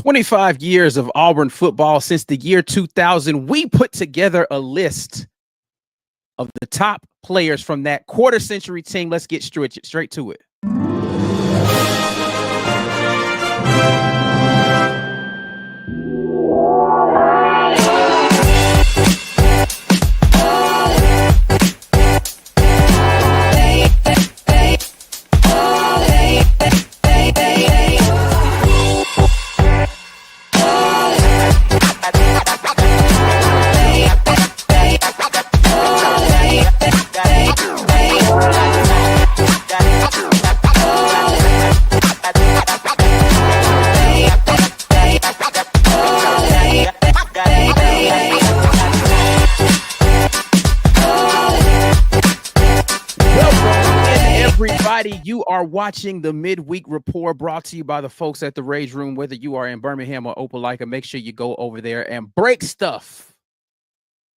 25 years of Auburn football since the year 2000. We put together a list of the top players from that quarter century team. Let's get straight to it. You are watching the Midweek Report brought to you by the folks at the Rage Room. Whether you are in Birmingham or Opelika, make sure you go over there and break stuff.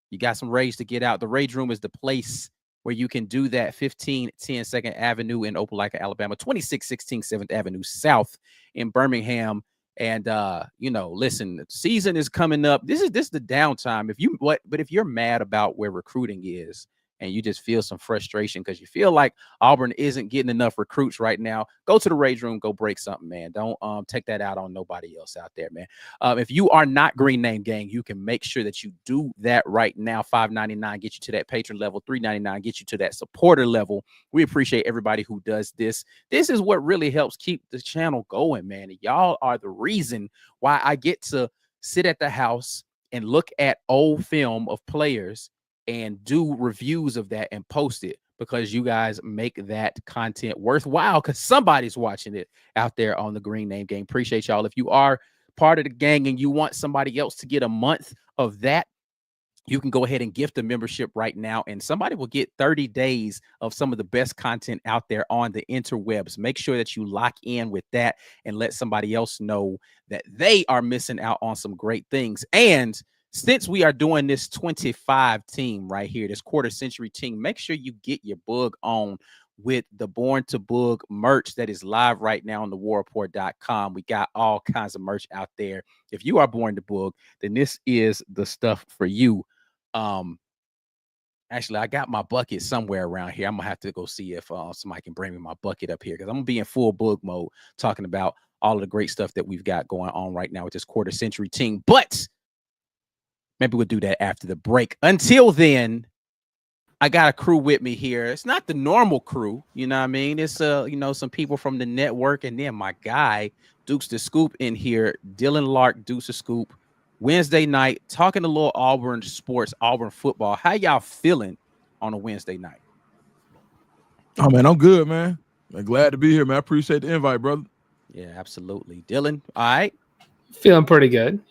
You got some rage to get out. The Rage Room is the place where you can do that. 1510 2nd Avenue in Opelika, Alabama. 2616 7th Avenue South in Birmingham. And listen, the season is coming up. This is the downtime. But if you're mad about where recruiting is, and you just feel some frustration because you feel like Auburn isn't getting enough recruits right now, go to the Rage Room, go break something, man. Don't take that out on nobody else out there, man. If you are not Green Name Gang, you can make sure that you do that right now. $5.99 get you to that patron level. $3.99 get you to that supporter level. We appreciate everybody who does this. This is what really helps keep the channel going, man. Y'all are the reason why I get to sit at the house and look at old film of players and do reviews of that and post it, because you guys make that content worthwhile because somebody's watching it out there on the Green Name Gang. Appreciate y'all. If you are part of the gang and you want somebody else to get a month of that, you can go ahead and gift a membership right now, and somebody will get 30 days of some of the best content out there on the interwebs. Make sure that you lock in with that and let somebody else know that they are missing out on some great things. And since we are doing this 25 team right here, this quarter century team, make sure you get your bug on with the Born to Bug merch that is live right now on the warreport.com. We got all kinds of merch out there. If you are born to bug, then this is the stuff for you. Actually, I got my bucket somewhere around here. I'm gonna have to go see if somebody can bring me my bucket up here, because I'm gonna be in full bug mode talking about all of the great stuff that we've got going on right now with this quarter century team. But maybe we'll do that after the break. Until then, I got a crew with me here. It's not the normal crew, you know what I mean? It's some people from the network, and then my guy, Deuce the Scoop, in here. Dylan Larck, Deuce the Scoop. Wednesday night, talking a little Auburn sports, Auburn football. How y'all feeling on a Wednesday night? Oh, man, I'm good, man. I'm glad to be here, man. I appreciate the invite, brother. Yeah, absolutely. Dylan, all right? Feeling pretty good.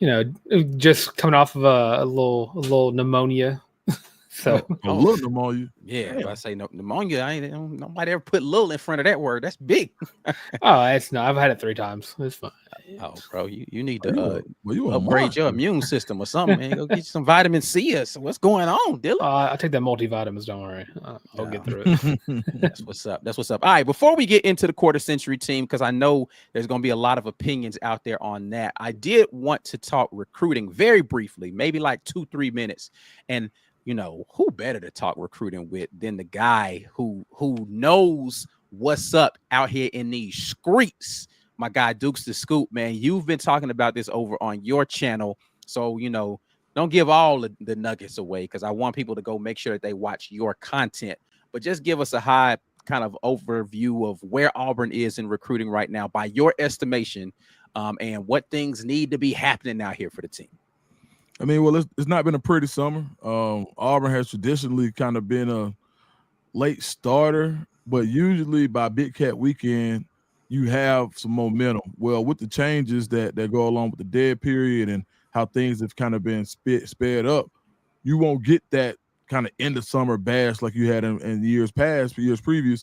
Just coming off of a little pneumonia. So a little pneumonia. Yeah, if I say pneumonia, nobody ever put little in front of that word. That's big. Oh, it's not. I've had it 3 times. It's fine. Oh, bro, you need to you upgrade your immune system or something, man. Go get you some vitamin C or what's going on, Dylan? I take that multivitamins. Don't worry, I'll get through it. That's what's up. That's what's up. All right, before we get into the quarter century team, because I know there's going to be a lot of opinions out there on that, I did want to talk recruiting very briefly, maybe like 2-3 minutes, and who better to talk recruiting with than the guy who knows what's up out here in these streets. My guy, Dukes the Scoop, man. You've been talking about this over on your channel. So, don't give all the nuggets away, because I want people to go make sure that they watch your content. But just give us a high kind of overview of where Auburn is in recruiting right now by your estimation, and what things need to be happening out here for the team. I mean, well, it's not been a pretty summer. Auburn has traditionally kind of been a late starter, but usually by Big Cat weekend, you have some momentum. Well, with the changes that go along with the dead period and how things have kind of been sped up, you won't get that kind of end of summer bash like you had in years past, years previous.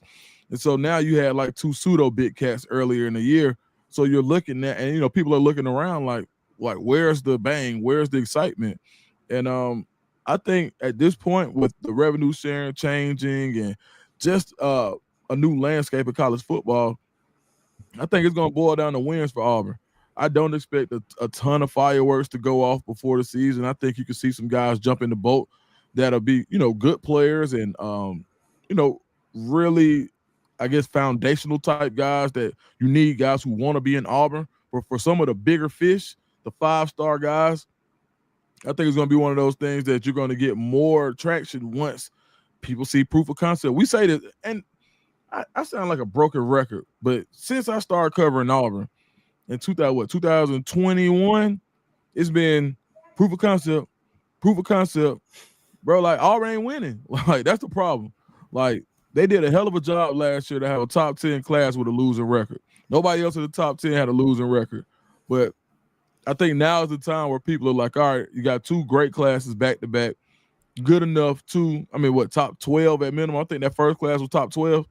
And so now you had like 2 pseudo Big Cats earlier in the year. So you're looking at, and people are looking around like where's the bang, where's the excitement? And I think at this point, with the revenue sharing changing and just a new landscape of college football, I think it's going to boil down to wins for Auburn. I don't expect a ton of fireworks to go off before the season. I think you can see some guys jump in the boat that'll be, good players and, really, I guess, foundational type guys that you need, guys who want to be in Auburn. For some of the bigger fish, the 5-star guys, I think it's going to be one of those things that you're going to get more traction once people see proof of concept. We say this, and I sound like a broken record, but since I started covering Auburn in 2021, it's been proof of concept, bro. Like, Auburn ain't winning. Like, that's the problem. Like, they did a hell of a job last year to have a top 10 class with a losing record. Nobody else in the top 10 had a losing record. But I think now is the time where people are like, all right, you got 2 great classes back to back, good enough to, top 12 at minimum. I think that first class was top 12.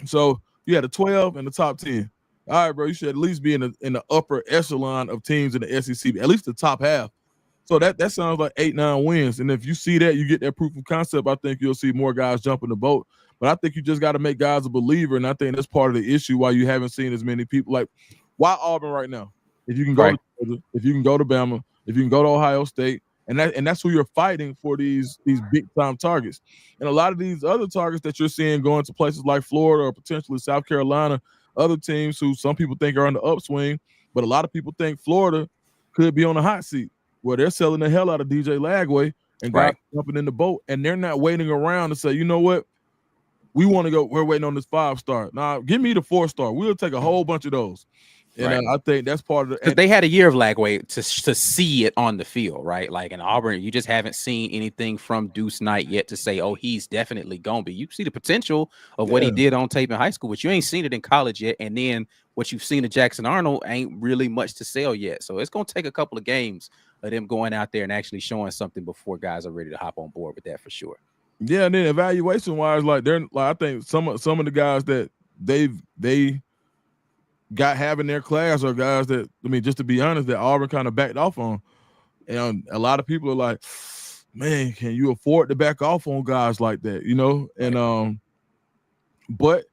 So you had a 12 and the top 10. All right, bro, you should at least be in the upper echelon of teams in the SEC, at least the top half. So that sounds like 8-9 wins. And if you see that, you get that proof of concept, I think you'll see more guys jump in the boat. But I think you just got to make guys a believer, and I think that's part of the issue why you haven't seen as many people. Like, why Auburn right now? If you can go to Georgia, if you can go to Bama, if you can go to Ohio State, and that's who you're fighting for these big time targets. And a lot of these other targets that you're seeing going to places like Florida or potentially South Carolina, other teams who some people think are on the upswing, but a lot of people think Florida could be on the hot seat, where they're selling the hell out of DJ Lagway and guys jumping in the boat, and they're not waiting around to say, you know what, we want to go. We're waiting on this 5-star. Now, give me the 4-star. We'll take a whole bunch of those. And I think that's part of the. Because they had a year of Lagway to see it on the field, right? Like in Auburn, you just haven't seen anything from Deuce Knight yet to say, oh, he's definitely gonna be. You see the potential of what he did on tape in high school, but you ain't seen it in college yet. And then what you've seen of Jackson Arnold ain't really much to sell yet. So it's gonna take a couple of games of them going out there and actually showing something before guys are ready to hop on board with that for sure. Yeah, and then evaluation wise, like I think some of the guys that they got having their class are guys that, just to be honest, that Auburn kind of backed off on. And a lot of people are like, man, can you afford to back off on guys like that? And but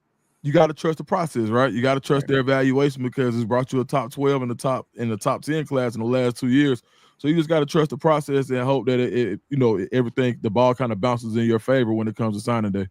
you got to trust the process, right? You got to trust their evaluation because it's brought you a top 12 in the top 10 class in the last 2 years. So you just got to trust the process and hope that everything, the ball kind of bounces in your favor when it comes to signing day.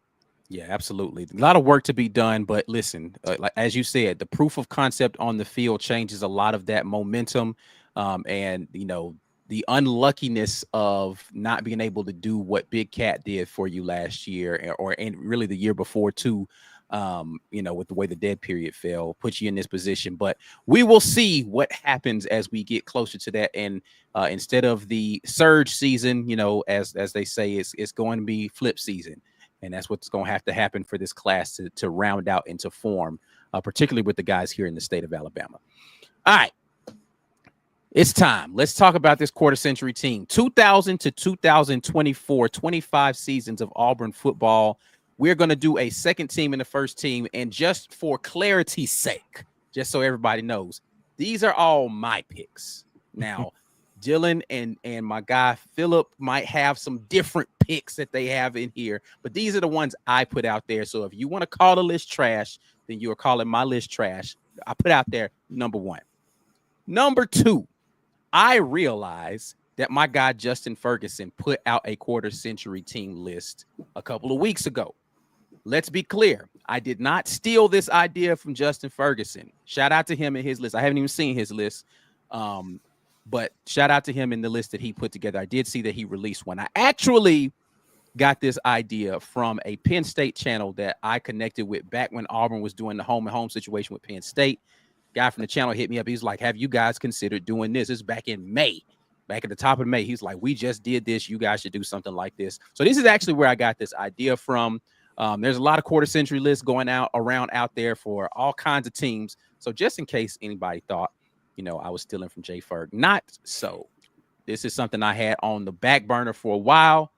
Yeah, absolutely. A lot of work to be done, but listen, like as you said, the proof of concept on the field changes a lot of that momentum, and the unluckiness of not being able to do what Big Cat did for you last year, and really the year before too. With the way the dead period fell, put you in this position. But we will see what happens as we get closer to that. And instead of the surge season, as they say, it's going to be flip season. And that's what's going to have to happen for this class to round out into form, particularly with the guys here in the state of Alabama. All right. It's time. Let's talk about this quarter century team. 2000 to 2024, 25 seasons of Auburn football. We're going to do a second team and the first team. And just for clarity's sake, just so everybody knows, these are all my picks. Now, Dylan and my guy Phillip might have some different picks that they have in here, but these are the ones I put out there. So if you want to call the list trash, then you are calling my list trash. I put out there number 1. Number 2, I realize that my guy Justin Ferguson put out a quarter century team list a couple of weeks ago. Let's be clear. I did not steal this idea from Justin Ferguson. Shout out to him and his list. I haven't even seen his list. But shout out to him in the list that he put together. I did see that he released one. I actually got this idea from a Penn State channel that I connected with back when Auburn was doing the home and home situation with Penn State. Guy from the channel hit me up. He's like, have you guys considered doing this? This is back in May, back at the top of May. He's like, we just did this. You guys should do something like this. So this is actually where I got this idea from. There's a lot of quarter century lists going around out there for all kinds of teams. So just in case anybody thought, I was stealing from Jay Ferg. Not so. This is something I had on the back burner for a while.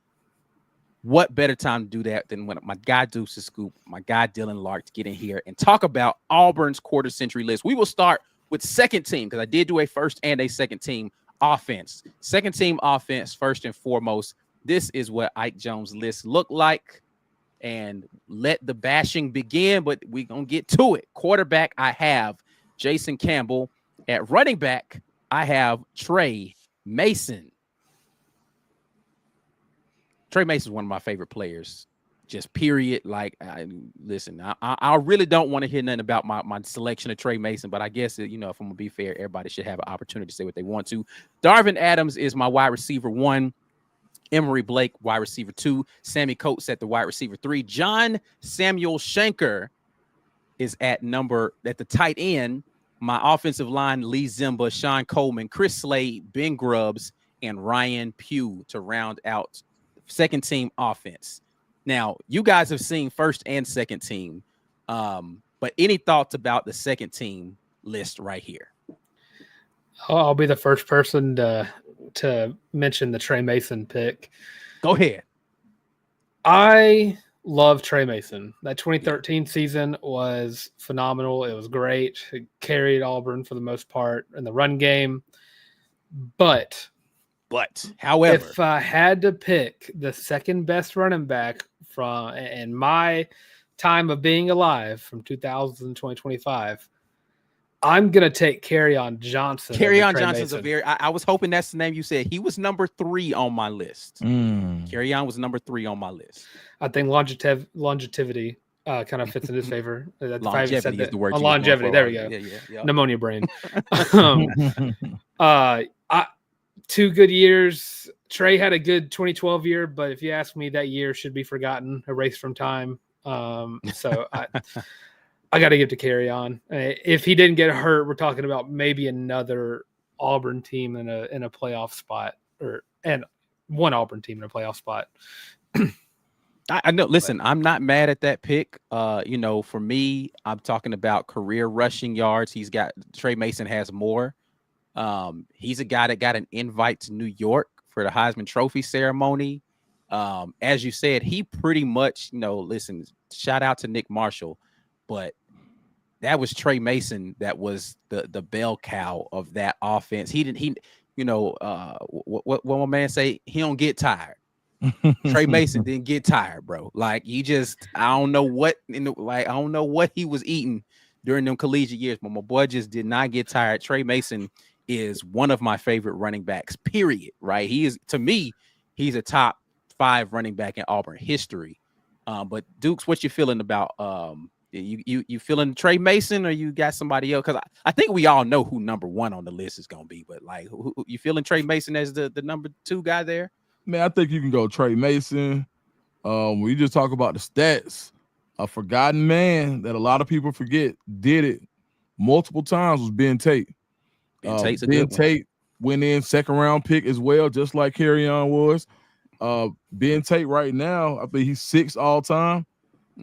What better time to do that than when my guy Deuce Scoop, my guy Dylan Larck to get in here and talk about Auburn's quarter century list. We will start with second team because I did do a first and a second team offense. Second team offense, first and foremost. This is what Ike Jones' list looked like. And let the bashing begin, but we're going to get to it. Quarterback, I have Jason Campbell At running back, I have Trey Mason. Trey Mason is one of my favorite players. Just period. Like, listen, I really don't want to hear nothing about my selection of Trey Mason, but I guess, if I'm going to be fair, everybody should have an opportunity to say what they want to. Darvin Adams is my wide receiver 1. Emory Blake, wide receiver 2. Sammy Coates at the wide receiver 3. John Samuel Shanker is at the tight end. My offensive line, Lee Zimba, Sean Coleman, Chris Slade, Ben Grubbs, and Ryan Pugh to round out second team offense. Now, you guys have seen first and second team, but any thoughts about the second team list right here? I'll be the first person to mention the Trey Mason pick. Go ahead. I love Trey Mason. That 2013 season was phenomenal. It was great. It carried Auburn for the most part in the run game. But however, if I had to pick the second best running back in my time of being alive from 2000 to 2025, I'm going to take Kerryon Johnson. Kerryon Johnson's I was hoping that's the name you said. He was number 3 on my list. Kerryon was number 3 on my list. I think longevity kind of fits in his favor. Longevity is the word. Longevity. There we go. Yeah. Pneumonia brain. 2 good years. Trey had a good 2012 year, but if you ask me, that year should be forgotten, erased from time. So I got to give to Kerryon. If he didn't get hurt, we're talking about maybe another Auburn team in a playoff spot, and one Auburn team in a playoff spot. I know. Listen, I'm not mad at that pick. For me, I'm talking about career rushing yards. Trey Mason has more. He's a guy that got an invite to New York for the Heisman Trophy ceremony. As you said, he pretty much, listen, shout out to Nick Marshall, but that was Trey Mason that was the bell cow of that offense. What my man say, he don't get tired. Trey Mason didn't get tired, bro. Like, I don't know what he was eating during them collegiate years, but my boy just did not get tired. Trey Mason is one of my favorite running backs, period. Right? To me, he's a top 5 running back in Auburn history. But Dukes, what you feeling about you feeling Trey Mason, or you got somebody else? Because I think we all know who number 1 on the list is gonna be, but like, who you feeling Trey Mason as the number 2 guy there? Man, I think you can go Trey Mason. When you just talk about the stats, a forgotten man that a lot of people forget did it multiple times was Ben Tate. Ben Tate went in second round pick as well, just like Kerryon was. Ben Tate right now, I think he's 6th all time.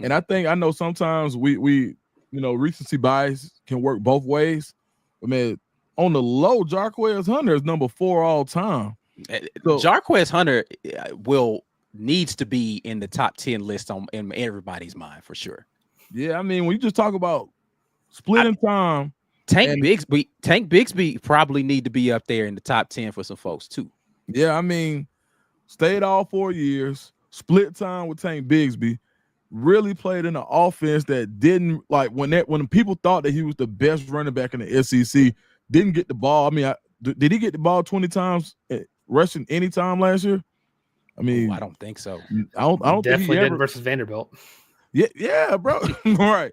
And I know sometimes we recency bias can work both ways. But man, on the low, Jarquez Hunter is number 4 all time. So, Jarquez Hunter needs to be in the top 10 list in everybody's mind for sure. Yeah, I mean, when you just talk about splitting time, Tank Bigsby probably need to be up there in the top 10 for some folks too. Yeah, I mean, stayed all 4 years, split time with Tank Bigsby, really played in an offense that didn't like when people thought that he was the best running back in the SEC, didn't get the ball. I mean, did he get the ball 20 times rushing any time last year? I mean, I don't think so. I don't definitely think he did versus Vanderbilt. Yeah, bro. Right.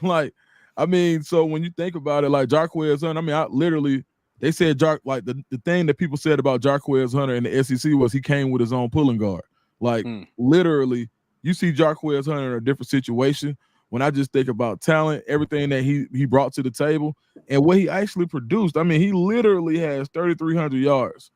Like, I mean, so when you think about it, like Jarquez Hunter, I mean, they said the thing that people said about Jarquez Hunter in the SEC was he came with his own pulling guard. Like, literally, you see Jarquez Hunter in a different situation. When I just think about talent, everything that he brought to the table, and what he actually produced. I mean, he literally has 3,300 yards,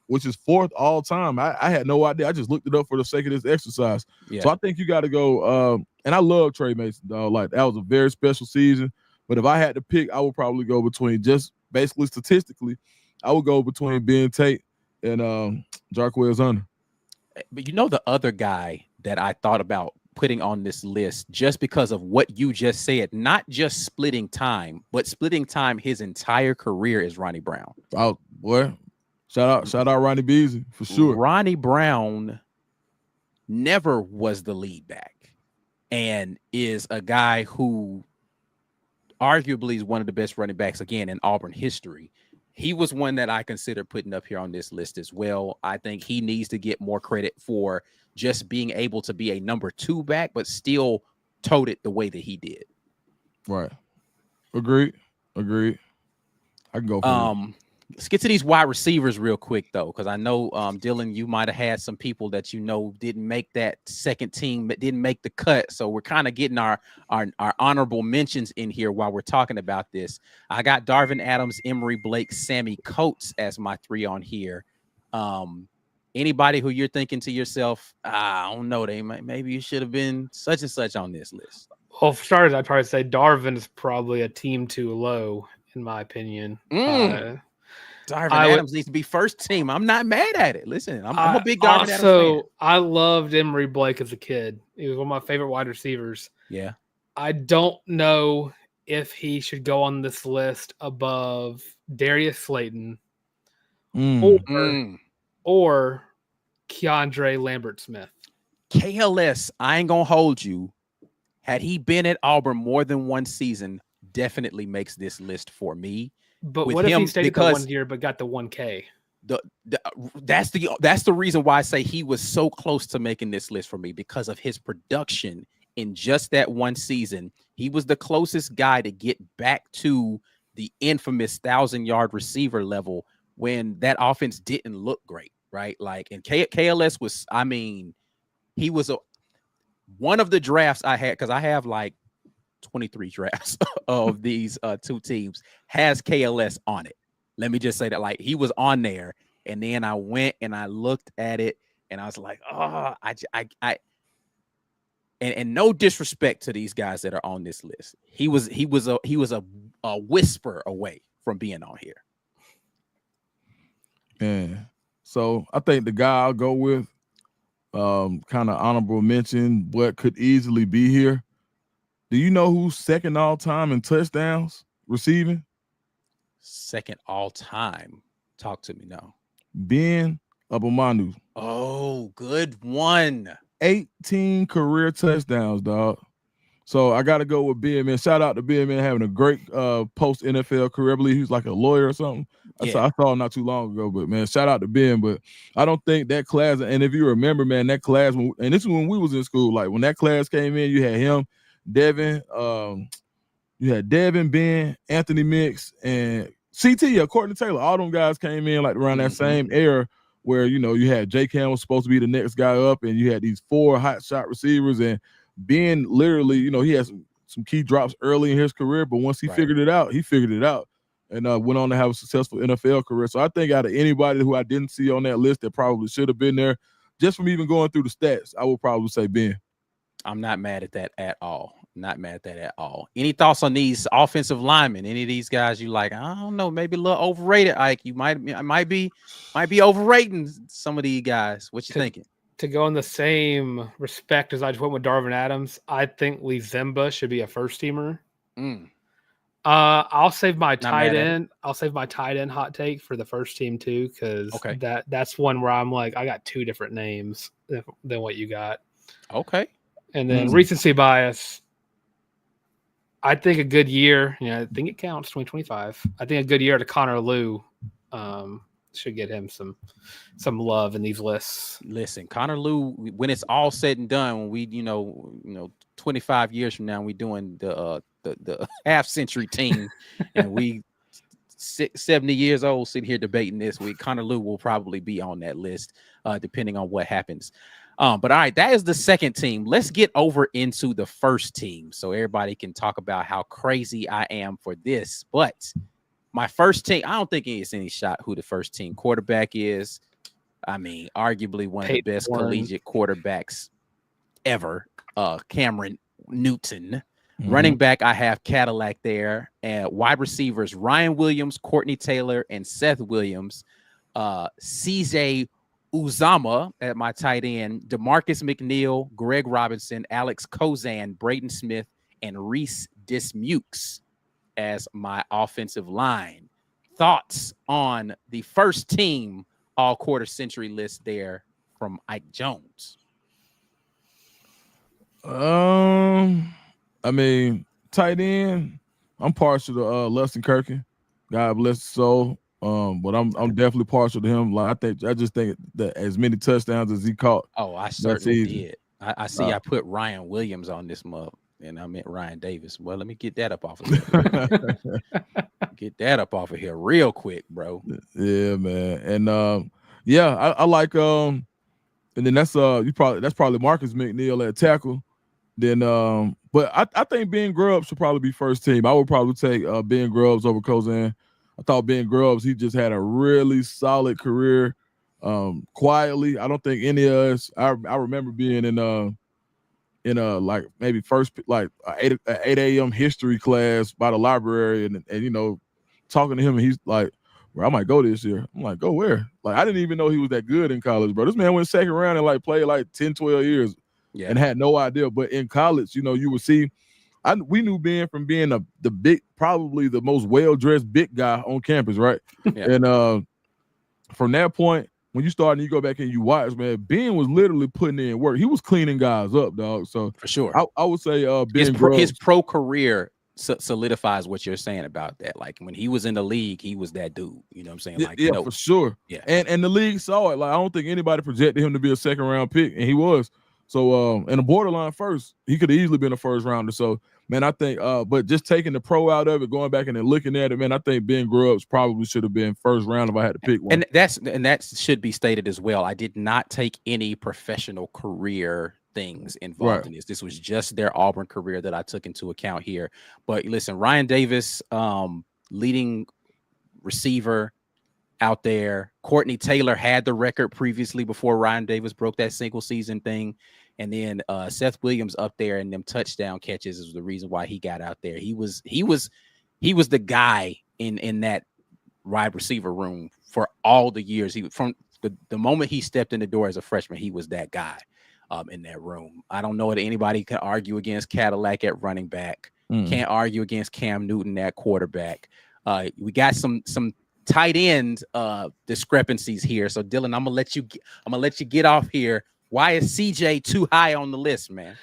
which is 4th all time. I had no idea. I just looked it up for the sake of this exercise. Yeah. So I think you got to go. And I love Trey Mason, dog. Like, that was a very special season. But if I had to pick, I would probably go between, just basically statistically, I would go between Ben Tate and Jarquez Hunter. But the other guy that I thought about putting on this list, just because of what you just said, not just splitting time, but splitting time his entire career, is Ronnie Brown. Oh, boy. Shout out Ronnie Beasley for sure. Ronnie Brown never was the lead back and is a guy who arguably is one of the best running backs again in Auburn history. He was one that I consider putting up here on this list as well. I think he needs to get more credit for just being able to be a number 2 back, but still toed it the way that he did. Right. Agreed. I can go for it. Let's get to these wide receivers real quick, though, because I know, Dylan, you might have had some people that didn't make that second team, but didn't make the cut. So we're kind of getting our honorable mentions in here while we're talking about this. I got Darvin Adams, Emory, Blake, Sammy Coates as my 3 on here. Anybody who you're thinking to yourself, I don't know, maybe you should have been such and such on this list. Well, for starters, I'd probably say Darvin is probably a team too low, in my opinion. Darvin Adams needs to be first team. I'm not mad at it. Listen, I'm a big Darvin Adams fan. I loved Emory Blake as a kid. He was one of my favorite wide receivers. Yeah. I don't know if he should go on this list above Darius Slayton or Keandre Lambert-Smith. KLS, I ain't going to hold you. Had he been at Auburn more than one season, definitely makes this list for me. But what if he stayed at the 1 year but got the 1K? That's the reason why I say he was so close to making this list for me, because of his production in just that one season. He was the closest guy to get back to the infamous 1,000-yard receiver level when that offense didn't look great, right? Like, and KLS was, I mean, he was one of the drafts I had, because I have like 23 drafts of these 2 teams, has KLS on it. Let me just say that, like, he was on there, and then I went and I looked at it, and I was like, oh, and no disrespect to these guys that are on this list. He was a whisper away from being on here. Yeah. So I think the guy I'll go with, kind of honorable mention, but could easily be here. Do you know who's second all time in touchdowns receiving? Second all time. Talk to me now. Ben Abumanu. Oh, good one. 18 career touchdowns, dog. So I got to go with Ben, man. Shout out to Ben, man, having a great post NFL career. I believe he was like a lawyer or something. Yeah. I saw him not too long ago, but man, shout out to Ben. But I don't think that class, and if you remember, man, that class, and this is when we was in school, like when that class came in, you had him, Devin, Ben, Anthony Mix, and CT, Courtney Taylor. All them guys came in like around that same era where, you know, you had J. Cam was supposed to be the next guy up, and you had these 4 hot shot receivers, and Ben literally, you know, he had some key drops early in his career, but once he figured it out, and went on to have a successful NFL career. So I think out of anybody who I didn't see on that list that probably should have been there, just from even going through the stats, I would probably say Ben. I'm not mad at that at all. Any thoughts on these offensive linemen? Any of these guys you like? I don't know, maybe a little overrated, Ike. You might be overrating some of these guys. What you thinking? To go in the same respect as I just went with Darvin Adams, I think Lee Zemba should be a first teamer. I'll save my tight end. I'll save my tight end hot take for the first team too, because that's one where I'm like, I got 2 different names than what you got. Okay. And then recency bias. I think a good year, I think it counts, 2025. I think a good year to Connor Lew should get him some love in these lists. Listen, Connor Lew, when it's all said and done, when we, 25 years from now, we doing the half century team, and we 70 years old sitting here debating this week, Connor Lew will probably be on that list, depending on what happens. But all right, that is the second team. Let's get over into the first team so everybody can talk about how crazy I am for this. But my first team, I don't think it's any shot who the first team quarterback is. I mean, arguably one of the best collegiate quarterbacks ever, Cameron Newton. Running back, I have Cadillac there. And wide receivers, Ryan Williams, Courtney Taylor, and Seth Williams. CJ Uzomah at my tight end, DeMarcus McNeil, Greg Robinson, Alex Kozan, Braden Smith, and Reese Dismukes as my offensive line. Thoughts on the first team all quarter century list there from Ike Jones? I mean, tight end, I'm partial to Lutz and Kirkin. God bless his soul. But I'm definitely partial to him. Like I just think that as many touchdowns as he caught. Oh, I certainly did. I see. I put Ryan Williams on this mug, and I meant Ryan Davis. Well, let me get that up off of here. Get that up off of here real quick, bro. Yeah, man. And I like and then that's probably Marcus McNeil at tackle. Then but I think Ben Grubbs should probably be first team. I would probably take Ben Grubbs over Kozan. I thought Ben Grubbs, he just had a really solid career. Quietly, I don't think any of us. I remember being in like maybe first like 8 a.m. history class by the library, and you know, talking to him, and he's like, "Well, I might go this year." I'm like, "Go where?" Like, I didn't even know he was that good in college, bro. This man went second round and like played like 10, 12 years, and had no idea. But in college, you know, you would see. We knew Ben from being the big, probably the most well-dressed big guy on campus, right? Yeah. And from that point, when you start and you go back and you watch, man, Ben was literally putting in work. He was cleaning guys up, dog. So for sure, I would say Ben his pro career solidifies what you're saying about that. Like when he was in the league, he was that dude. You know what I'm saying? Like, for sure. Yeah, and the league saw it. Like I don't think anybody projected him to be a second round pick, and he was. So in a borderline first, he could have easily been a first rounder. So man, I think but just taking the pro out of it, going back and then looking at it, man, I think Ben Grubbs probably should have been first round if I had to pick one. And that should be stated as well. I did not take any professional career things involved in this. This was just their Auburn career that I took into account here. But listen, Ryan Davis, leading receiver out there. Courtney Taylor had the record previously before Ryan Davis broke that single season thing. And then Seth Williams up there and them touchdown catches is the reason why he got out there. He was the guy in that wide receiver room for all the years. He from the moment he stepped in the door as a freshman, he was that guy in that room. I don't know that anybody can argue against Cadillac at running back. Can't argue against Cam Newton at quarterback. We got some tight end discrepancies here. So Dylan, I'm gonna let you get off here. Why is CJ too high on the list, man?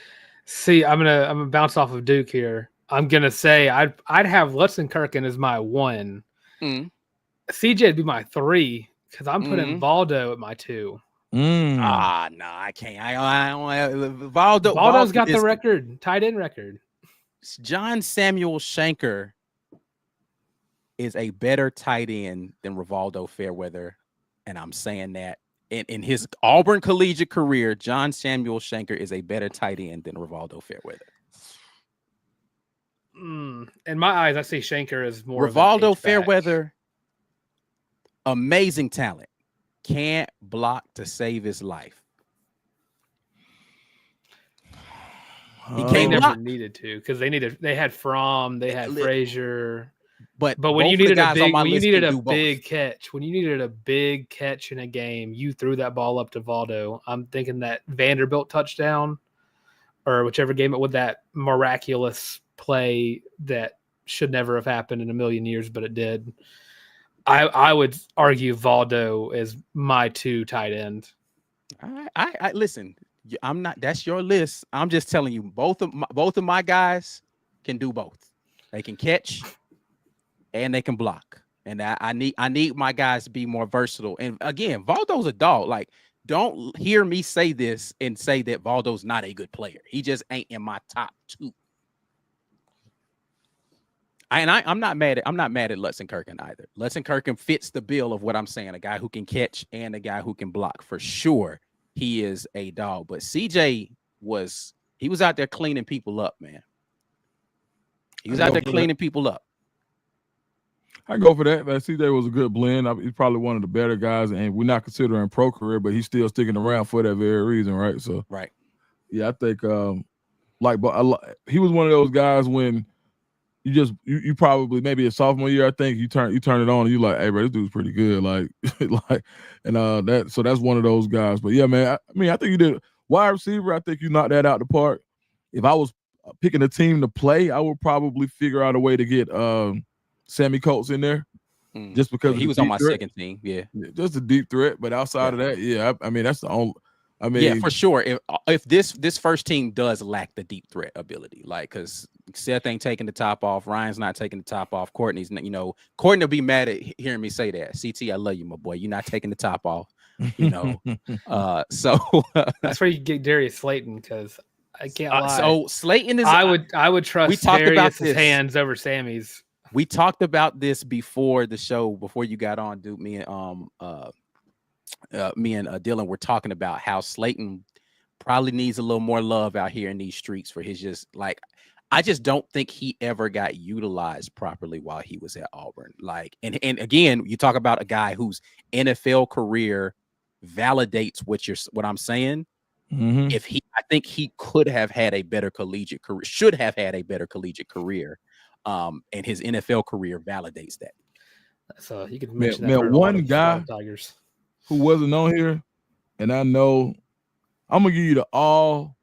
See, I'm gonna bounce off of Duke here. I'm gonna say I'd have Lutz and Kirkin as my 1. CJ would be my 3 because I'm putting Valdo at my 2. No, I can't. Valdo's got the record, tight end record. John Samuel Shanker is a better tight end than Rivaldo Fairweather, and I'm saying that. In his Auburn collegiate career, John Samuel Shanker is a better tight end than Rivaldo Fairweather. In my eyes, I see Shanker as more. Rivaldo Fairweather, amazing talent, can't block to save his life. He never needed to because they had Fromm, they had Frazier. But when you needed a big catch, in a game, you threw that ball up to Valdo. I'm thinking that Vanderbilt touchdown or whichever game it was, that miraculous play that should never have happened in a million years, but it did. I would argue Valdo is my 2 tight end. I listen. I'm not. That's your list. I'm just telling you, both of my guys can do both. They can catch. And they can block, and I need my guys to be more versatile. And again, Valdo's a dog. Like, don't hear me say this and say that Valdo's not a good player. He just ain't in my top 2. I'm not mad at Lutz and Kirkin either. Lutz and Kirkin fits the bill of what I'm saying. A guy who can catch and a guy who can block for sure. He is a dog. But CJ was out there cleaning people up, man. He was out there cleaning people up. I go for that. CJ was a good blend. He's probably one of the better guys, and we're not considering pro career, but he's still sticking around for that very reason, right? So, right. Yeah, I think he was one of those guys when you probably maybe a sophomore year, I think you turn it on and you like, hey, bro, this dude's pretty good, so that's one of those guys. But yeah, man, I think you did wide receiver. I think you knocked that out the park. If I was picking a team to play, I would probably figure out a way to get Sammy Coates in there, just because he was on my second team. Yeah, just a deep threat. But outside of that, I mean, that's the I mean, yeah, for sure. If this first team does lack the deep threat ability, like because Seth ain't taking the top off, Ryan's not taking the top off, Courtney's not, Courtney will be mad at hearing me say that. CT, I love you, my boy. You're not taking the top off, So that's where you get Darius Slayton because I can't lie. So Slayton is. I would trust we talked about Darius's hands over Sammy's. We talked about this before the show, before you got on, dude. Me and Dylan were talking about how Slayton probably needs a little more love out here in these streets for his just like. I just don't think he ever got utilized properly while he was at Auburn. Like, and again, you talk about a guy whose NFL career validates what I'm saying. Mm-hmm. I think he could have had a better collegiate career, should have had a better collegiate career. And his NFL career validates that. So you can mention that. One guy Tigers who wasn't on here, and I know I'm gonna give you the all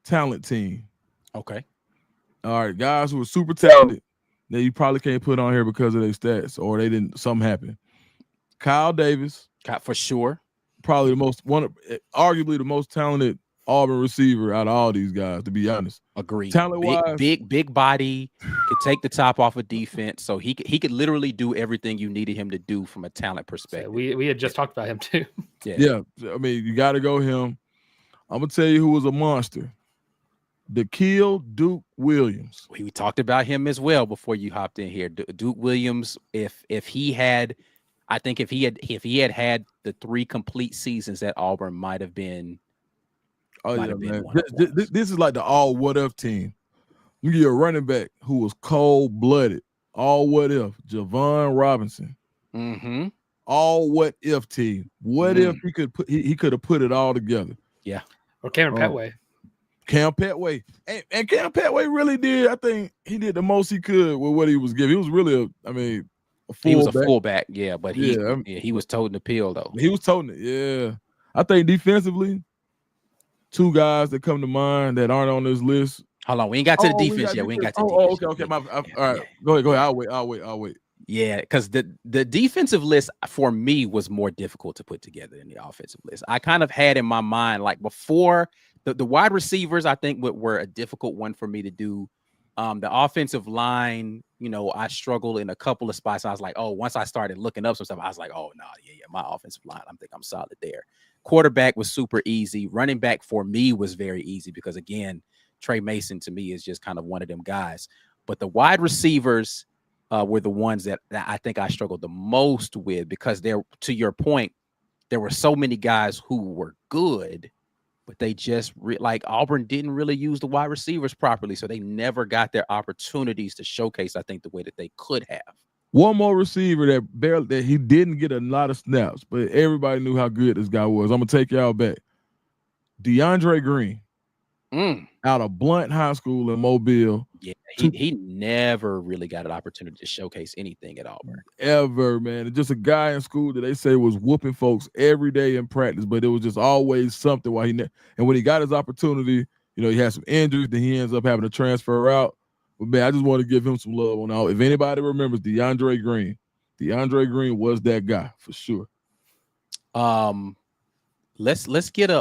talent team. Okay. All right, guys who are super talented that you probably can't put on here because of their stats or they didn't something happen. Kyle Davis, for sure, probably arguably the most talented Auburn receiver out of all these guys, to be honest. Agreed. Talent-wise, big body, could take the top off of defense, so he could literally do everything you needed him to do from a talent perspective. So we had just talked about him too. Yeah. I mean, you got to go him. I'm gonna tell you who was a monster. Duke Williams. We talked about him as well before you hopped in here. Duke Williams, if he had had the 3 complete seasons at Auburn, might have been. Oh yeah, man. This is like the all what if team. You get a running back who was cold blooded. All what if Javon Robinson. Mm-hmm. All what if team. What if he could have put it all together? Yeah. Or Cameron Petway. Cam Petway. And Cam Petway really did. I think he did the most he could with what he was given. He was really a fullback. He was a fullback, yeah, but he was toting the pill though. He was toting it, yeah. I think defensively, 2 guys that come to mind that aren't on this list. Hold on, we ain't got to the defense yet. We ain't got to the defense. Okay. All right, go ahead. I'll wait. Yeah, because the defensive list for me was more difficult to put together than the offensive list. I kind of had in my mind, like before, the wide receivers, I think were a difficult one for me to do. The offensive line, I struggled in a couple of spots. I was like, once I started looking up some stuff, I was like, my offensive line, I think I'm solid there. Quarterback was super easy. Running back for me was very easy because, again, Trey Mason to me is just kind of one of them guys. But the wide receivers were the ones that I think I struggled the most with because to your point, there were so many guys who were good, but they just like Auburn didn't really use the wide receivers properly. So they never got their opportunities to showcase, I think, the way that they could have. One more receiver that he didn't get a lot of snaps, but everybody knew how good this guy was. I'm going to take y'all back. DeAndre Green out of Blunt High School in Mobile. Yeah, he never really got an opportunity to showcase anything at Auburn. Ever, man. Just a guy in school that they say was whooping folks every day in practice, but it was just always something while and when he got his opportunity, he had some injuries, then he ends up having to transfer out. But man, I just want to give him some love on all. If anybody remembers DeAndre Green was that guy for sure. Let's get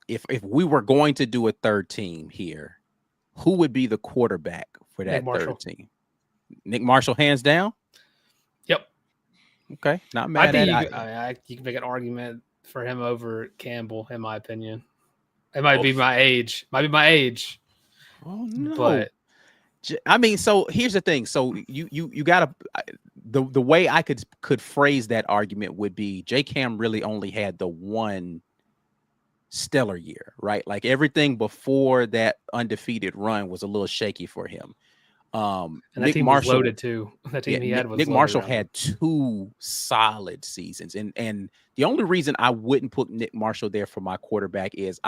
if we were going to do a third team here, who would be the quarterback for that third team? Nick Marshall, hands down. Yep. Okay, not mad at it. You can make an argument for him over Campbell, in my opinion. It might be my age. Oh no! But I mean, so here's the thing. So you gotta the way I could phrase that argument would be J Cam really only had the one stellar year, right? Like everything before that undefeated run was a little shaky for him. And that team was loaded too. That team he had was Nick Marshall had 2 solid seasons, and the only reason I wouldn't put Nick Marshall there for my quarterback is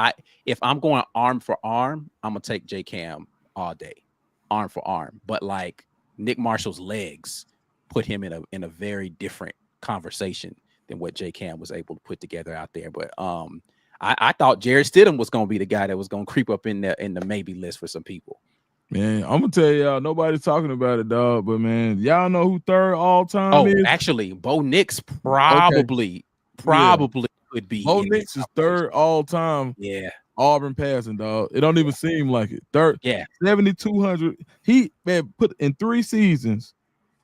if I'm going arm for arm, I'm gonna take J Cam all day, arm for arm. But like Nick Marshall's legs put him in a very different conversation than what J Cam was able to put together out there. But I thought Jared Stidham was gonna be the guy that was gonna creep up in the maybe list for some people. Man, I'm gonna tell y'all, nobody's talking about it, dog. But man, y'all know who third all time is? Actually, Bo Nix probably. could be. Bo in this Nix is third all time. Yeah. Auburn passing, dog. It don't even seem like it. Third, Yeah. 7,200. He put in 3 seasons.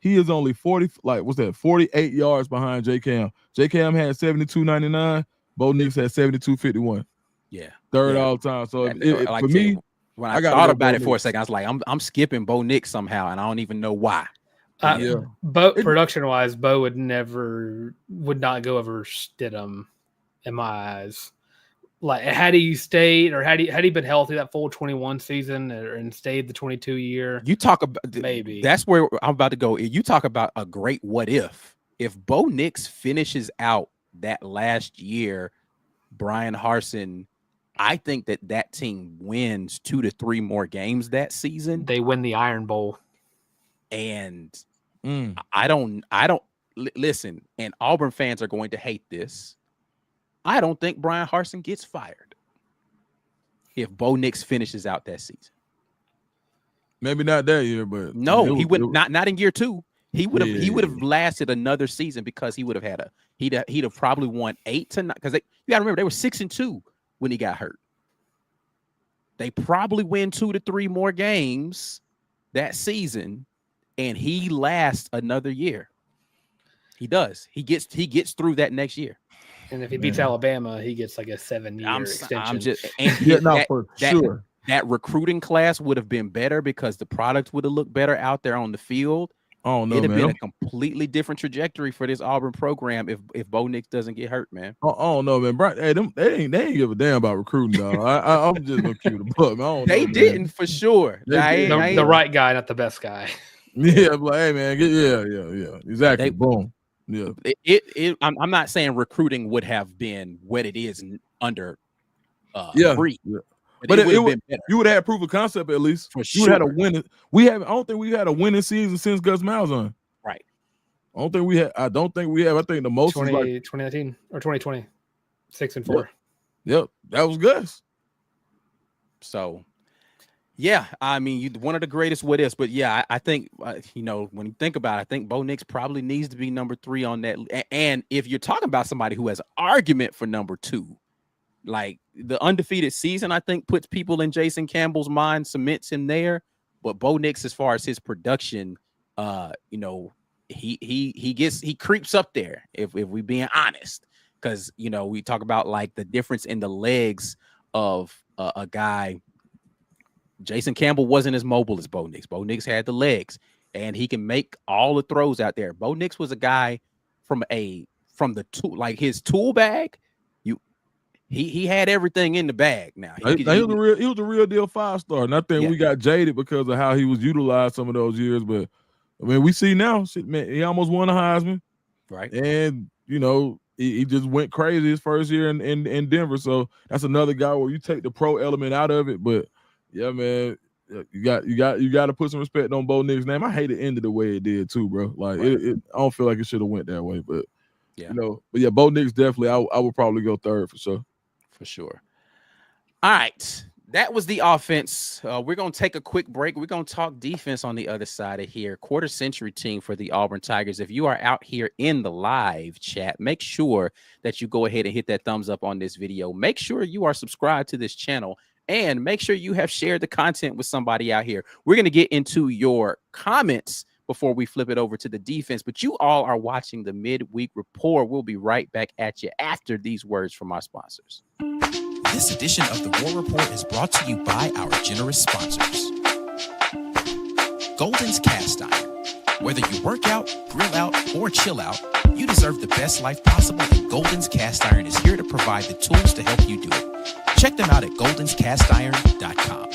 He is only 48 yards behind J Cam. J Cam had 72.99. Bo Nix had 72.51. Yeah. Third all time. So for me, when I thought about it for a second, I was like, I'm skipping Bo Nix somehow, and I don't even know why. Bo production wise, Bo would not go over Stidham in my eyes. Like had he stayed or had he been healthy that full 21 season and stayed the 22 year. You talk about maybe that's where I'm about to go. You talk about a great what if Bo Nix finishes out that last year, Brian Harsin, I think that team wins 2 to 3 more games that season. They win the Iron Bowl. And I don't listen, and Auburn fans are going to hate this. I don't think Brian Harsin gets fired if Bo Nix finishes out that season. Maybe not that year, but no, he would not in year 2. He would have lasted another season because he would have had he'd have probably won 8 to 9 because you got to remember they were 6-2 when he got hurt. They probably win 2 to 3 more games that season, and he lasts another year. He does. He gets through that next year. And if he beats Alabama, he gets like a 7-year extension. That recruiting class would have been better because the product would have looked better out there on the field. Oh no, it'd have man. been a completely different trajectory for this Auburn program if Bo Nix doesn't get hurt, man. Oh no, man. Brian, hey, they ain't give a damn about recruiting, dog. I'm just gonna cue the buck, man. They didn't for sure. The right guy, not the best guy. Yeah, but hey, man, yeah, exactly. Boom. Yeah, I'm not saying recruiting would have been what it is under Free. Yeah. But it would been better. You would have had proof of concept at least. For sure. You had a winning. I don't think we had a winning season since Gus Malzahn. Right. I don't think we have. I think the most 2019 or 2020, 6-4. Yep, that was Gus. So, yeah, I mean, one of the greatest what ifs. But yeah, I think when you think about it, I think Bo Nix probably needs to be number 3 on that. And if you're talking about somebody who has an argument for number 2. Like the undefeated season, I think puts people in Jason Campbell's mind, cements him there. But Bo Nix, as far as his production, he creeps up there if we being honest, because we talk about like the difference in the legs of a guy. Jason Campbell wasn't as mobile as Bo Nix. Bo Nix had the legs, and he can make all the throws out there. Bo Nix was a guy from the tool, like his tool bag. He had everything in the bag. Now he was a real deal 5-star, and I think we got jaded because of how he was utilized some of those years. But I mean, we see now, man, he almost won a Heisman, right? And he just went crazy his first year in Denver. So that's another guy where you take the pro element out of it. But yeah, man, you got to put some respect on Bo Nix's name. I hate it ended the way it did too, bro. Like I don't feel like it should have went that way, but Bo Nix definitely. I would probably go 3rd for sure. For sure. All right. That was the offense. We're going to take a quick break. We're going to talk defense on the other side of here. Quarter century team for the Auburn Tigers. If you are out here in the live chat, make sure that you go ahead and hit that thumbs up on this video. Make sure you are subscribed to this channel, and make sure you have shared the content with somebody out here. We're going to get into your comments before we flip it over to the defense, but you all are watching the midweek report. We'll be right back at you after these words from our sponsors. This edition of the War Report is brought to you by our generous sponsors. Golden's Cast Iron. Whether you work out, grill out, or chill out, you deserve the best life possible, and Golden's Cast Iron is here to provide the tools to help you do it. Check them out at goldenscastiron.com.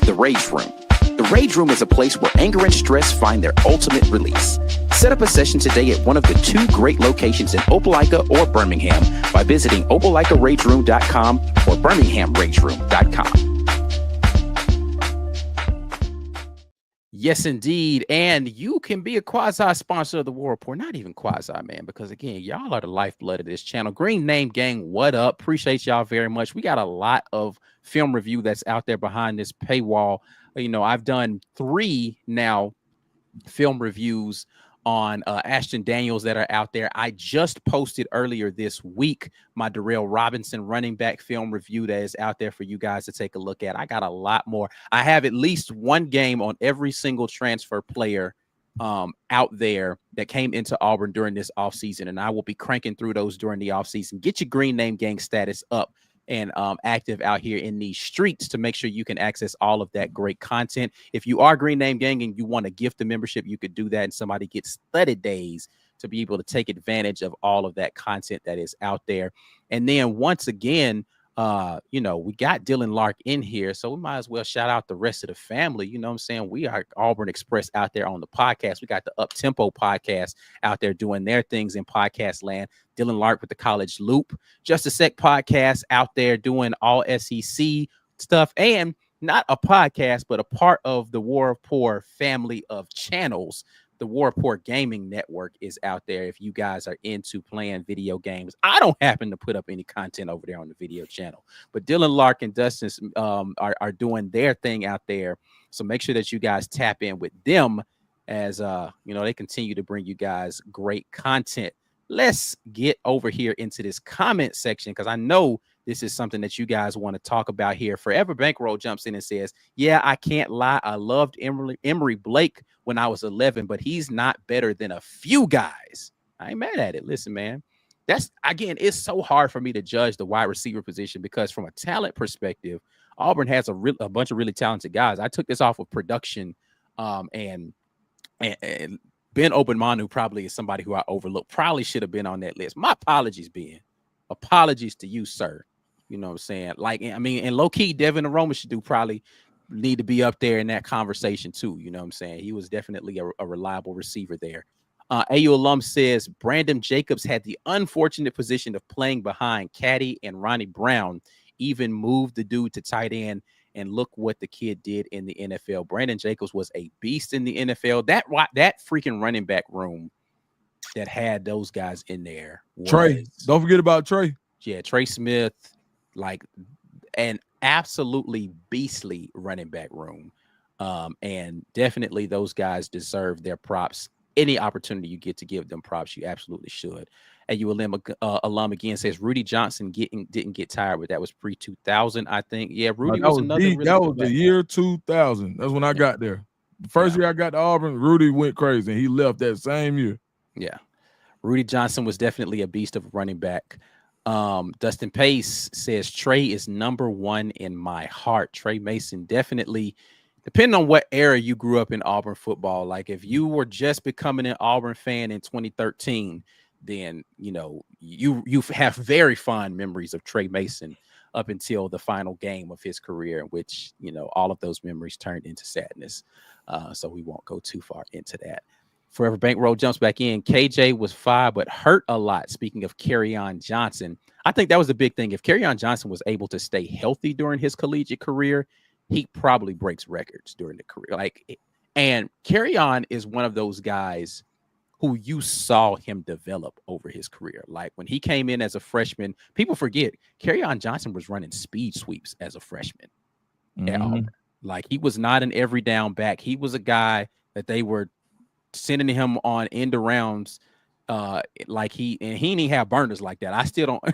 The Rage Room. The Rage Room is a place where anger and stress find their ultimate release. Set up a session today at one of the 2 great locations in Opelika or Birmingham by visiting opelika-rageroom.com or birmingham-rageroom.com. Yes, indeed. And you can be a quasi-sponsor of the War Report. Not even quasi, man, because, again, y'all are the lifeblood of this channel. Green Name Gang, what up? Appreciate y'all very much. We got a lot of film review that's out there behind this paywall. I've done 3 now film reviews on Ashton Daniels that are out there. I just posted earlier this week my Darrell Robinson running back film review that is out there for you guys to take a look at. I got a lot more. I have at least one game on every single transfer player out there that came into Auburn during this offseason, and I will be cranking through those during the offseason. Get your Green Name Gang status up and active out here in these streets to make sure you can access all of that great content. If you are Green Name Gang and you want to gift a membership, you could do that, and somebody gets 30 days to be able to take advantage of all of that content that is out there. And then once again, we got Dylan Larck in here, so we might as well shout out the rest of the family. You know what I'm saying? We are Auburn Express out there on the podcast. We got the Up Tempo podcast out there doing their things in podcast land. Dylan Larck with the College Loop, Just a Sec podcast out there doing all SEC stuff, and not a podcast, but a part of the War Rapport family of channels. The War Rapport Gaming Network is out there if you guys are into playing video games. I don't happen to put up any content over there on the video channel, but Dylan Larck and Dustin are doing their thing out there. So make sure that you guys tap in with them as they continue to bring you guys great content. Let's get over here into this comment section, because I know this is something that you guys want to talk about here. Forever Bankroll jumps in and says, yeah, I can't lie. I loved Emory Blake when I was 11, but he's not better than a few guys. I ain't mad at it. Listen, man, it's so hard for me to judge the wide receiver position, because from a talent perspective, Auburn has a bunch of really talented guys. I took this off of production, and Ben Obenmanu probably is somebody who I overlooked. Probably should have been on that list. My apologies, Ben. Apologies to you, sir. You know what I'm saying? And low-key, Devin Aroma should probably need to be up there in that conversation too. You know what I'm saying? He was definitely a reliable receiver there. AU alum says Brandon Jacobs had the unfortunate position of playing behind Caddy and Ronnie Brown, even moved the dude to tight end. And look what the kid did in the NFL. Brandon Jacobs was a beast in the NFL. That freaking running back room that had those guys in there. Trey, don't forget about Trey. Yeah, Trey Smith, like an absolutely beastly running back room. And definitely those guys deserve their props. Any opportunity you get to give them props, you absolutely should. And you alum again says Rudy Johnson didn't get tired, but that was pre-2000, I think. Yeah, Rudy was another. That was the year 2000. That's when I got there. The first year I got to Auburn, Rudy went crazy, and he left that same year. Yeah, Rudy Johnson was definitely a beast of a running back. Dustin Pace says Trey is number one in my heart. Trey Mason definitely. Depending on what era you grew up in Auburn football, like if you were just becoming an Auburn fan in 2013, then you have very fond memories of Trey Mason up until the final game of his career, in which all of those memories turned into sadness. So we won't go too far into that. Forever Bankroll jumps back in. KJ was 5, but hurt a lot. Speaking of Kerryon Johnson, I think that was the big thing. If Kerryon Johnson was able to stay healthy during his collegiate career, he probably breaks records during the career. And Kerryon is one of those guys who you saw him develop over his career. Like when he came in as a freshman, people forget Kerryon Johnson was running speed sweeps as a freshman at Auburn. Like he was not an every down back. He was a guy that they were sending him on end arounds. He didn't have burners like that. I still don't.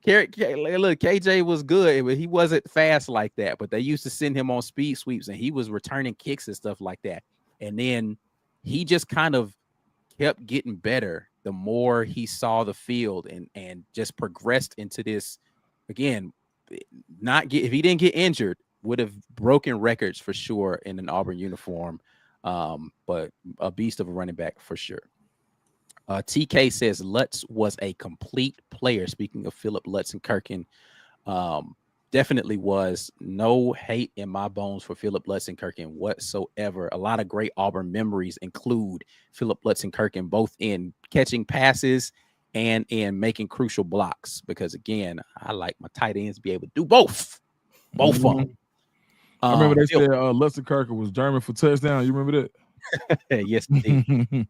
Look, KJ was good, but he wasn't fast like that. But they used to send him on speed sweeps, and he was returning kicks and stuff like that. And then he just kind of kept getting better the more he saw the field, and just progressed into this. Again, if he didn't get injured, would have broken records for sure in an Auburn uniform. But a beast of a running back for sure. TK says Lutz was a complete player. Speaking of Phillip Lutz and Kirkin, definitely was. No hate in my bones for Phillip Lutz and Kirkin whatsoever. A lot of great Auburn memories include Phillip Lutz and Kirkin, both in catching passes and in making crucial blocks. Because again, I like my tight ends to be able to do both of them. I remember they said Lutz and Kirkin was German for touchdown. You remember that? Yes, indeed.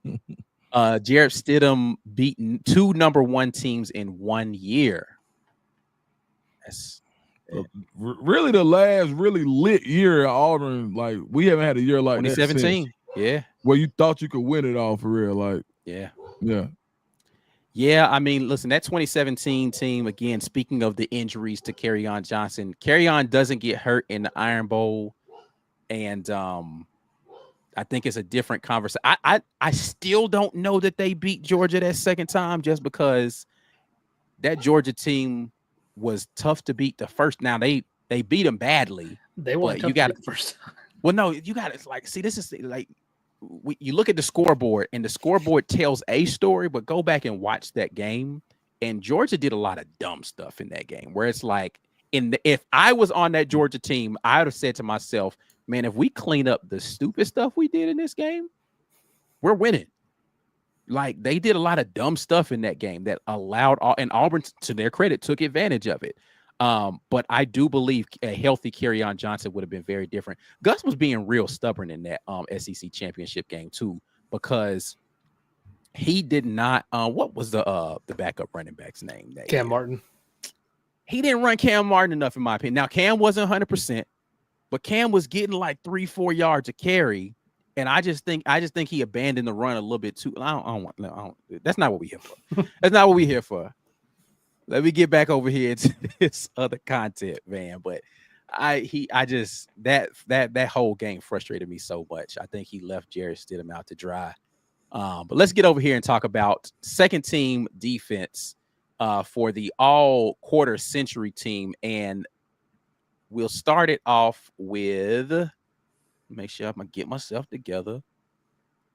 Jarrett Stidham beaten 2 number 1 teams in 1 year. That's really the last really lit year at Auburn. Like we haven't had a year like 2017. That yeah. where you thought you could win it all for real. Like, Yeah. yeah. I mean, listen, that 2017 team, again, speaking of the injuries to Kerryon Johnson, Kerryon doesn't get hurt in the Iron Bowl. And I think it's a different conversation. I still don't know that they beat Georgia that second time, just because that Georgia team was tough to beat the first. Now they beat them badly. They won. You got the first time. Well, no, you got to like see. This is like you look at the scoreboard, and the scoreboard tells a story, but go back and watch that game. And Georgia did a lot of dumb stuff in that game, where it's like, if I was on that Georgia team, I would have said to myself, man, if we clean up the stupid stuff we did in this game, we're winning. Like, they did a lot of dumb stuff in that game that allowed, and Auburn, to their credit, took advantage of it. But I do believe a healthy Kerryon Johnson would have been very different. Gus was being real stubborn in that SEC championship game too, because he did not. What was the backup running back's name? Cam Martin. He didn't run Cam Martin enough, in my opinion. Now Cam wasn't 100%, but Cam was getting like 3-4 yards a carry, and I just think he abandoned the run a little bit too. I don't. That's not what we're here for. That's not what we're here for. Let me get back over here to this other content, man. But that whole game frustrated me so much. I think he left Jarrett Stidham out to dry. But let's get over here and talk about second team defense for the all quarter century team. And we'll start it off with, make sure I'm gonna get myself together.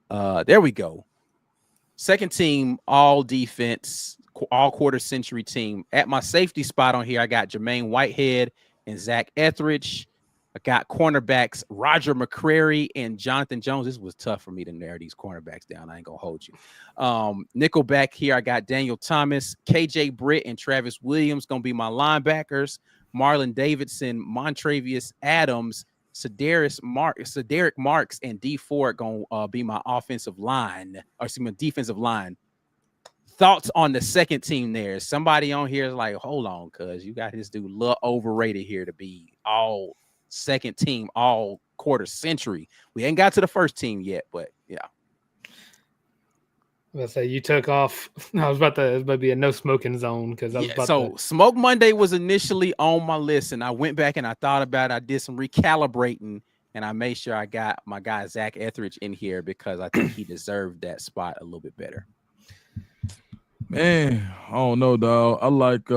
There we go. Second team all defense, all quarter century team. At my safety spot on here, I got Jermaine Whitehead and Zach Etheridge. I got cornerbacks Roger McCrary and Jonathan Jones. This was tough for me to narrow these cornerbacks down. I ain't gonna hold you. Nickelback here, I got Daniel Thomas, KJ Britt, and Travis Williams gonna be my linebackers. Marlon Davidson, Montravius Adams, Derrick Marks, and D Ford gonna be my offensive line, or excuse me, defensive line. Thoughts on the second team there? Somebody on here is like, hold on, cuz you got this dude a little overrated here to be all second team, all quarter century. We ain't got to the first team yet, but yeah. I was about to say, you took off. I was about to be a no smoking zone because I was about to. Smoke Monday was initially on my list, and I went back and I thought about it. I did some recalibrating, and I made sure I got my guy Zach Etheridge in here because I think he deserved that spot a little bit better. Man, I don't know, dog. I like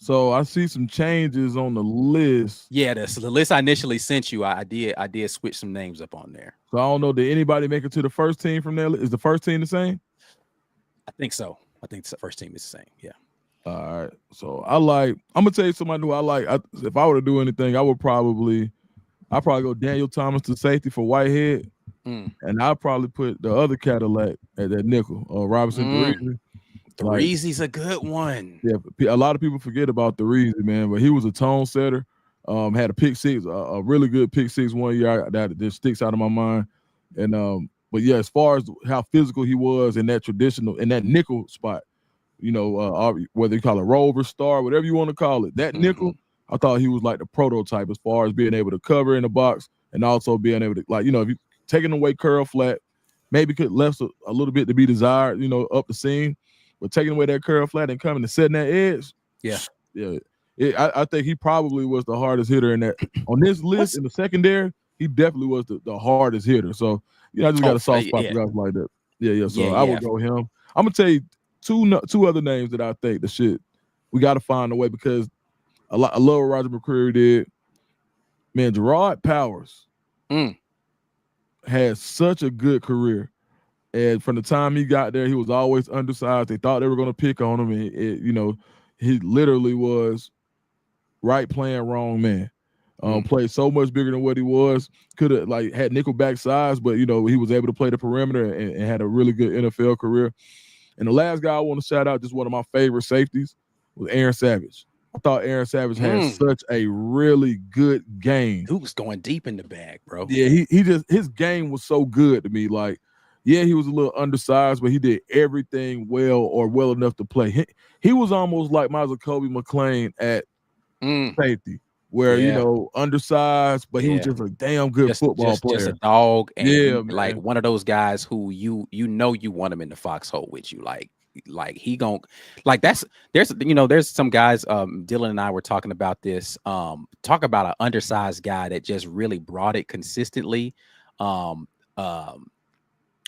so I see some changes on the list. Yeah, the list I initially sent you, I did switch some names up on there. So I don't know. Did anybody make it to the first team from there? Is the first team the same? I think so. I think the first team is the same. Yeah. All right. So I'm gonna tell you somebody who I like. If I were to do anything, I'd probably go Daniel Thomas to safety for Whitehead. And I'll probably put the other Cadillac at that nickel, Robinson. Threesy's a good one. Yeah, a lot of people forget about Threesy, man, but he was a tone setter. Had a pick six, a really good pick six one year that just sticks out of my mind. And but yeah, as far as how physical he was in that nickel spot, you know, whether you call it rover, star, whatever you want to call it, that nickel, I thought he was like the prototype as far as being able to cover in the box and also being able to, like, you know, if you taking away curl flat, maybe could left a little bit to be desired, you know, up the seam, but taking away that curl flat and coming and setting that edge. I think he probably was the hardest hitter in that on this list in the secondary. He definitely was the hardest hitter. So I just got a soft spot for guys like that. So I would go him. I'm gonna tell you two other names that I think we got to find a way, because I love what Roger McCreary did. Man, Gerard Powers had such a good career, and from the time he got there, he was always undersized. They thought they were going to pick on him, and he literally was right playing wrong man. Played so much bigger than what he was. Could have had nickelback size, but he was able to play the perimeter and had a really good NFL career. And the last guy I want to shout out, just one of my favorite safeties, was Aaron Savage. I thought Aaron Savage had such a really good game. Who was going deep in the bag, bro? Yeah, his game was so good to me. Like, yeah, he was a little undersized, but he did everything well, or well enough to play. He was almost like my Kobe McLean at safety. where undersized, but he was just a damn good football player. Just a dog, and like man. one of those guys who you want him in the foxhole with you, like he gon' like there's some guys. Dylan and I were talking about this. Talk about an undersized guy that just really brought it consistently.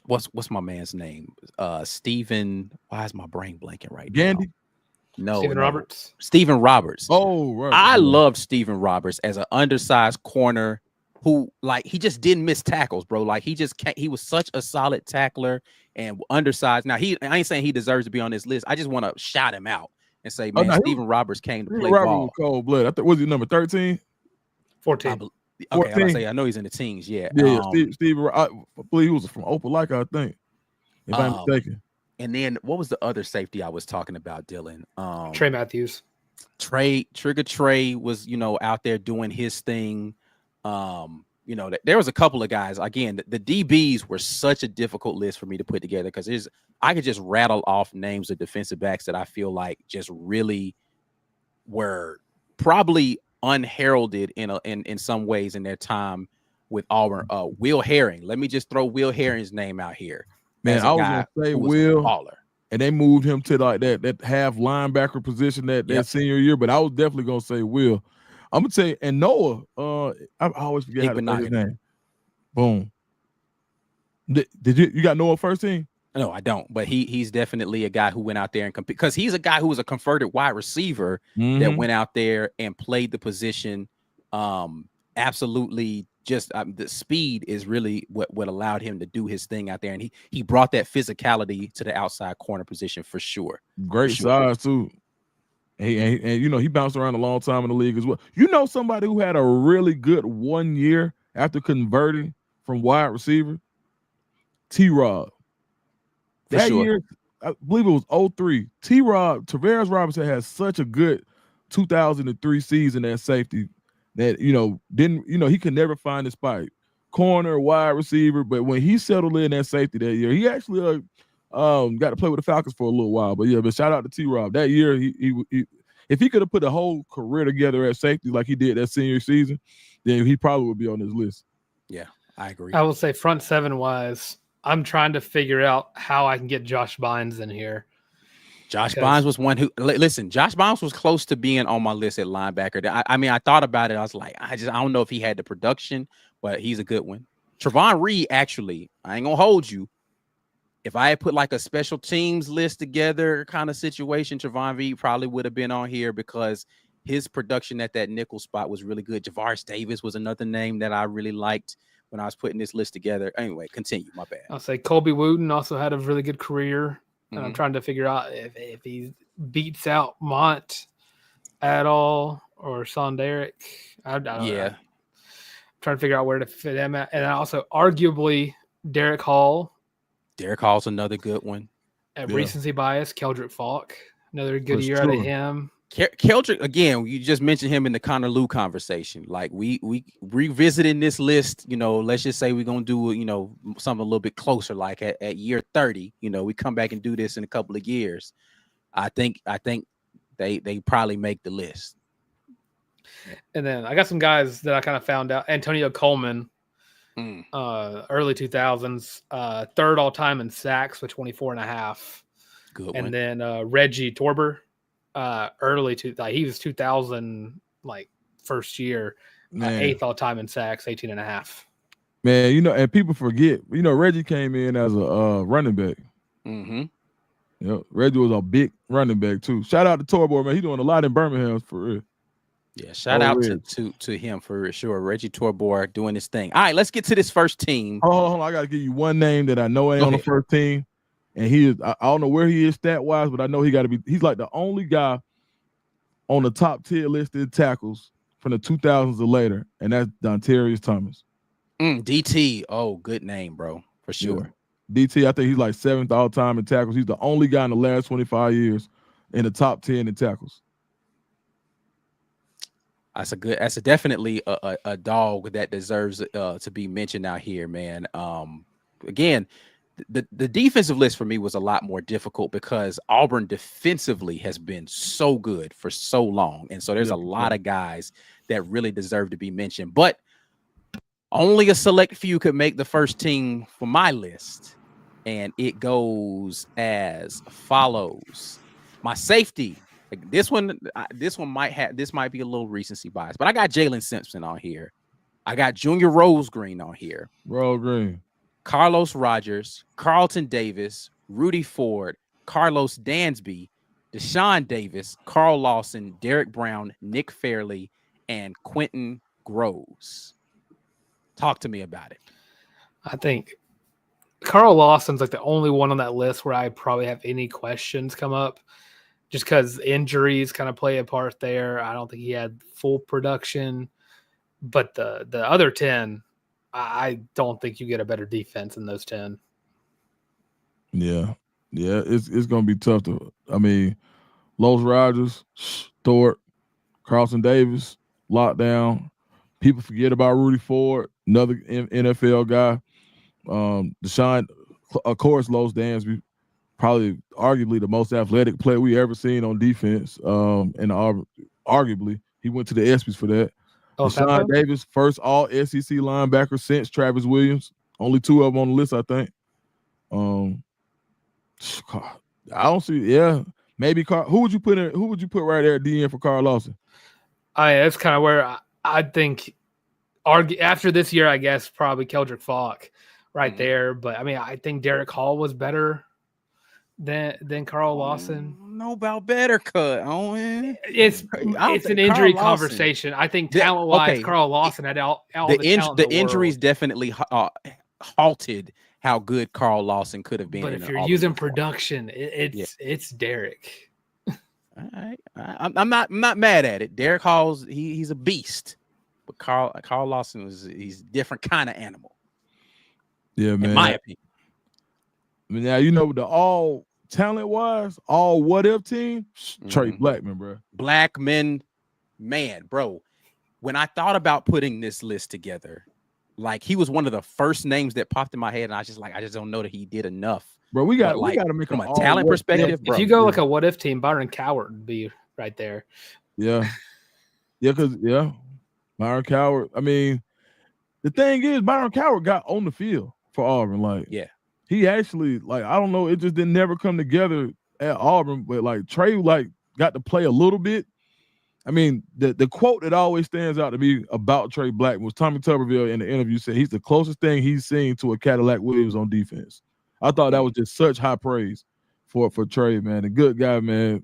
What's my man's name? Steven. Why is my brain blanking right Gandy? now? No, Steven Roberts. Oh, right. I love Steven Roberts as an undersized corner who, like, he just didn't miss tackles, bro. Like, he was such a solid tackler and undersized. Now, I ain't saying he deserves to be on this list. I just want to shout him out and say, man, Steven Roberts came to play ball. Was cold blood. I think was he number 13? 14. Okay, I know he's in the teens. Yeah. Steven. I believe he was from Opelika, I think, if I'm mistaken. And then what was the other safety I was talking about, Dylan? Trey Matthews. Trigger Trey was, out there doing his thing. There was a couple of guys. Again, the DBs were such a difficult list for me to put together because I could just rattle off names of defensive backs that I feel like just really were probably unheralded in some ways in their time with Auburn. Will Herring. Let me just throw Will Herring's name out here. Man, I was gonna say Will, and they moved him to like that half linebacker position that senior year. But I was definitely gonna say Will. I'm gonna say and Noah. I always forget how to say his name. Boom. Did you got Noah first team? No, I don't. But he's definitely a guy who went out there and compete because he's a guy who was a converted wide receiver that went out there and played the position. Absolutely. Just the speed is really what allowed him to do his thing out there, and he brought that physicality to the outside corner position for sure. Great size too. And he bounced around a long time in the league as well. Somebody who had a really good 1 year after converting from wide receiver, T-Rod. That year, I believe it was 03. T-Rod, Tavares Robinson had such a good 2003 season at safety. That he could never find his spot, corner, wide receiver. But when he settled in at safety that year, he actually got to play with the Falcons for a little while. But shout out to T-Rob. That year, he if he could have put a whole career together at safety like he did that senior season, then he probably would be on this list. Yeah, I agree. I will say front seven wise, I'm trying to figure out how I can get Josh Bynes in here. Josh Bynes was one who Josh Bynes was close to being on my list at linebacker. I mean, I thought about it. I was like, I don't know if he had the production, but he's a good one. Trevon Reed, actually, I ain't gonna hold you. If I had put like a special teams list together kind of situation, Trevon Reed probably would have been on here because his production at that nickel spot was really good. Javaris Davis was another name that I really liked when I was putting this list together. Anyway, continue. My bad. I'll say Colby Wooten also had a really good career. And I'm trying to figure out if he beats out Mont at all or Son Derrick. I don't know. I'm trying to figure out where to fit him at. And also, arguably, Derek Hall. Derek Hall's another good one. At recency bias, Keldrick Falk. Another good year out of him. Keldrick, again, you just mentioned him in the Connor Lou conversation. Like we revisiting this list, let's just say we're gonna do something a little bit closer, like at year 30. We come back and do this in a couple of years. I think they probably make the list. And then I got some guys that I kind of found out. Antonio Coleman, early 2000s, third all time in sacks with 24.5. Good one. And then Reggie Torber. Early he was 2000 first year, 8th all time in sacks, 18.5. Man, and people forget, Reggie came in as a running back. Reggie was a big running back too. Shout out to Torborg, man. He's doing a lot in Birmingham for real. Yeah, shout out to him for sure. Reggie Torborg doing his thing. All right, let's get to this first team. Hold on, I gotta give you one name that I know ain't on the first team. And he is, I don't know where he is stat-wise, but I know he's like the only guy on the top 10 listed tackles from the 2000s or later, and that's Dontarius Thomas. DT. Oh, good name, bro, for sure. Yeah. DT, I think he's like 7th all-time in tackles. He's the only guy in the last 25 years in the top 10 in tackles. That's definitely a dog that deserves to be mentioned out here, man. Again, the defensive list for me was a lot more difficult because Auburn defensively has been so good for so long. And so there's a lot of guys that really deserve to be mentioned. But only a select few could make the first team for my list. And it goes as follows. My safety. This one might be a little recency bias, but I got Jalen Simpson on here. I got Junior Rose Green on here. Rose Green. Carlos Rogers, Carlton Davis, Rudy Ford, Carlos Dansby, Deshaun Davis, Carl Lawson, Derrick Brown, Nick Fairley, and Quentin Groves. Talk to me about it. I think Carl Lawson's like the only one on that list where I probably have any questions come up, just because injuries kind of play a part there. I don't think he had full production, but the other 10, I don't think you get a better defense in those 10. Yeah, it's gonna be tough to. I mean, Los Rogers, Thorpe, Carlton Davis, lockdown. People forget about Rudy Ford, another NFL guy. Deshaun, of course, Los Dansby, probably arguably the most athletic player we ever seen on defense. And arguably, he went to the ESPYs for that. Deshaun Davis, first all SEC linebacker since Travis Williams. Only 2 of them on the list, I think. I don't see. Yeah, maybe who would you put right there at the end for Carl Lawson? That's kind of where I think. After this year, I guess probably Keldrick Falk right there. But I mean, I think Derek Hall was better than Carl Lawson. No about better, cut. It's an injury conversation. I think talent wise, Carl Lawson had all the talent. The injuries definitely halted how good Carl Lawson could have been. But if you're using production, it's Derek. All right, I'm not mad at it. Derek Hall's he's a beast, but Carl Lawson he's a different kind of animal. Yeah, man. In my opinion. Now you know the all talent wise, all what if team, Trey Blackman, bro. Blackman, man, bro. When I thought about putting this list together, like he was one of the first names that popped in my head, and I just don't know that he did enough. Bro, we got to make from a talent perspective. If you go like a what if team, Byron Coward would be right there. Yeah, because Byron Coward. I mean, the thing is, Byron Coward got on the field for Auburn. Like, he actually, like, I don't know, it just didn't never come together at Auburn. But like Trey, like, got to play a little bit. I mean, the quote that always stands out to me about Trey Blackman was Tommy Tuberville in the interview said he's the closest thing he's seen to a Cadillac Williams on defense. I thought that was just such high praise for Trey, man. A good guy, man.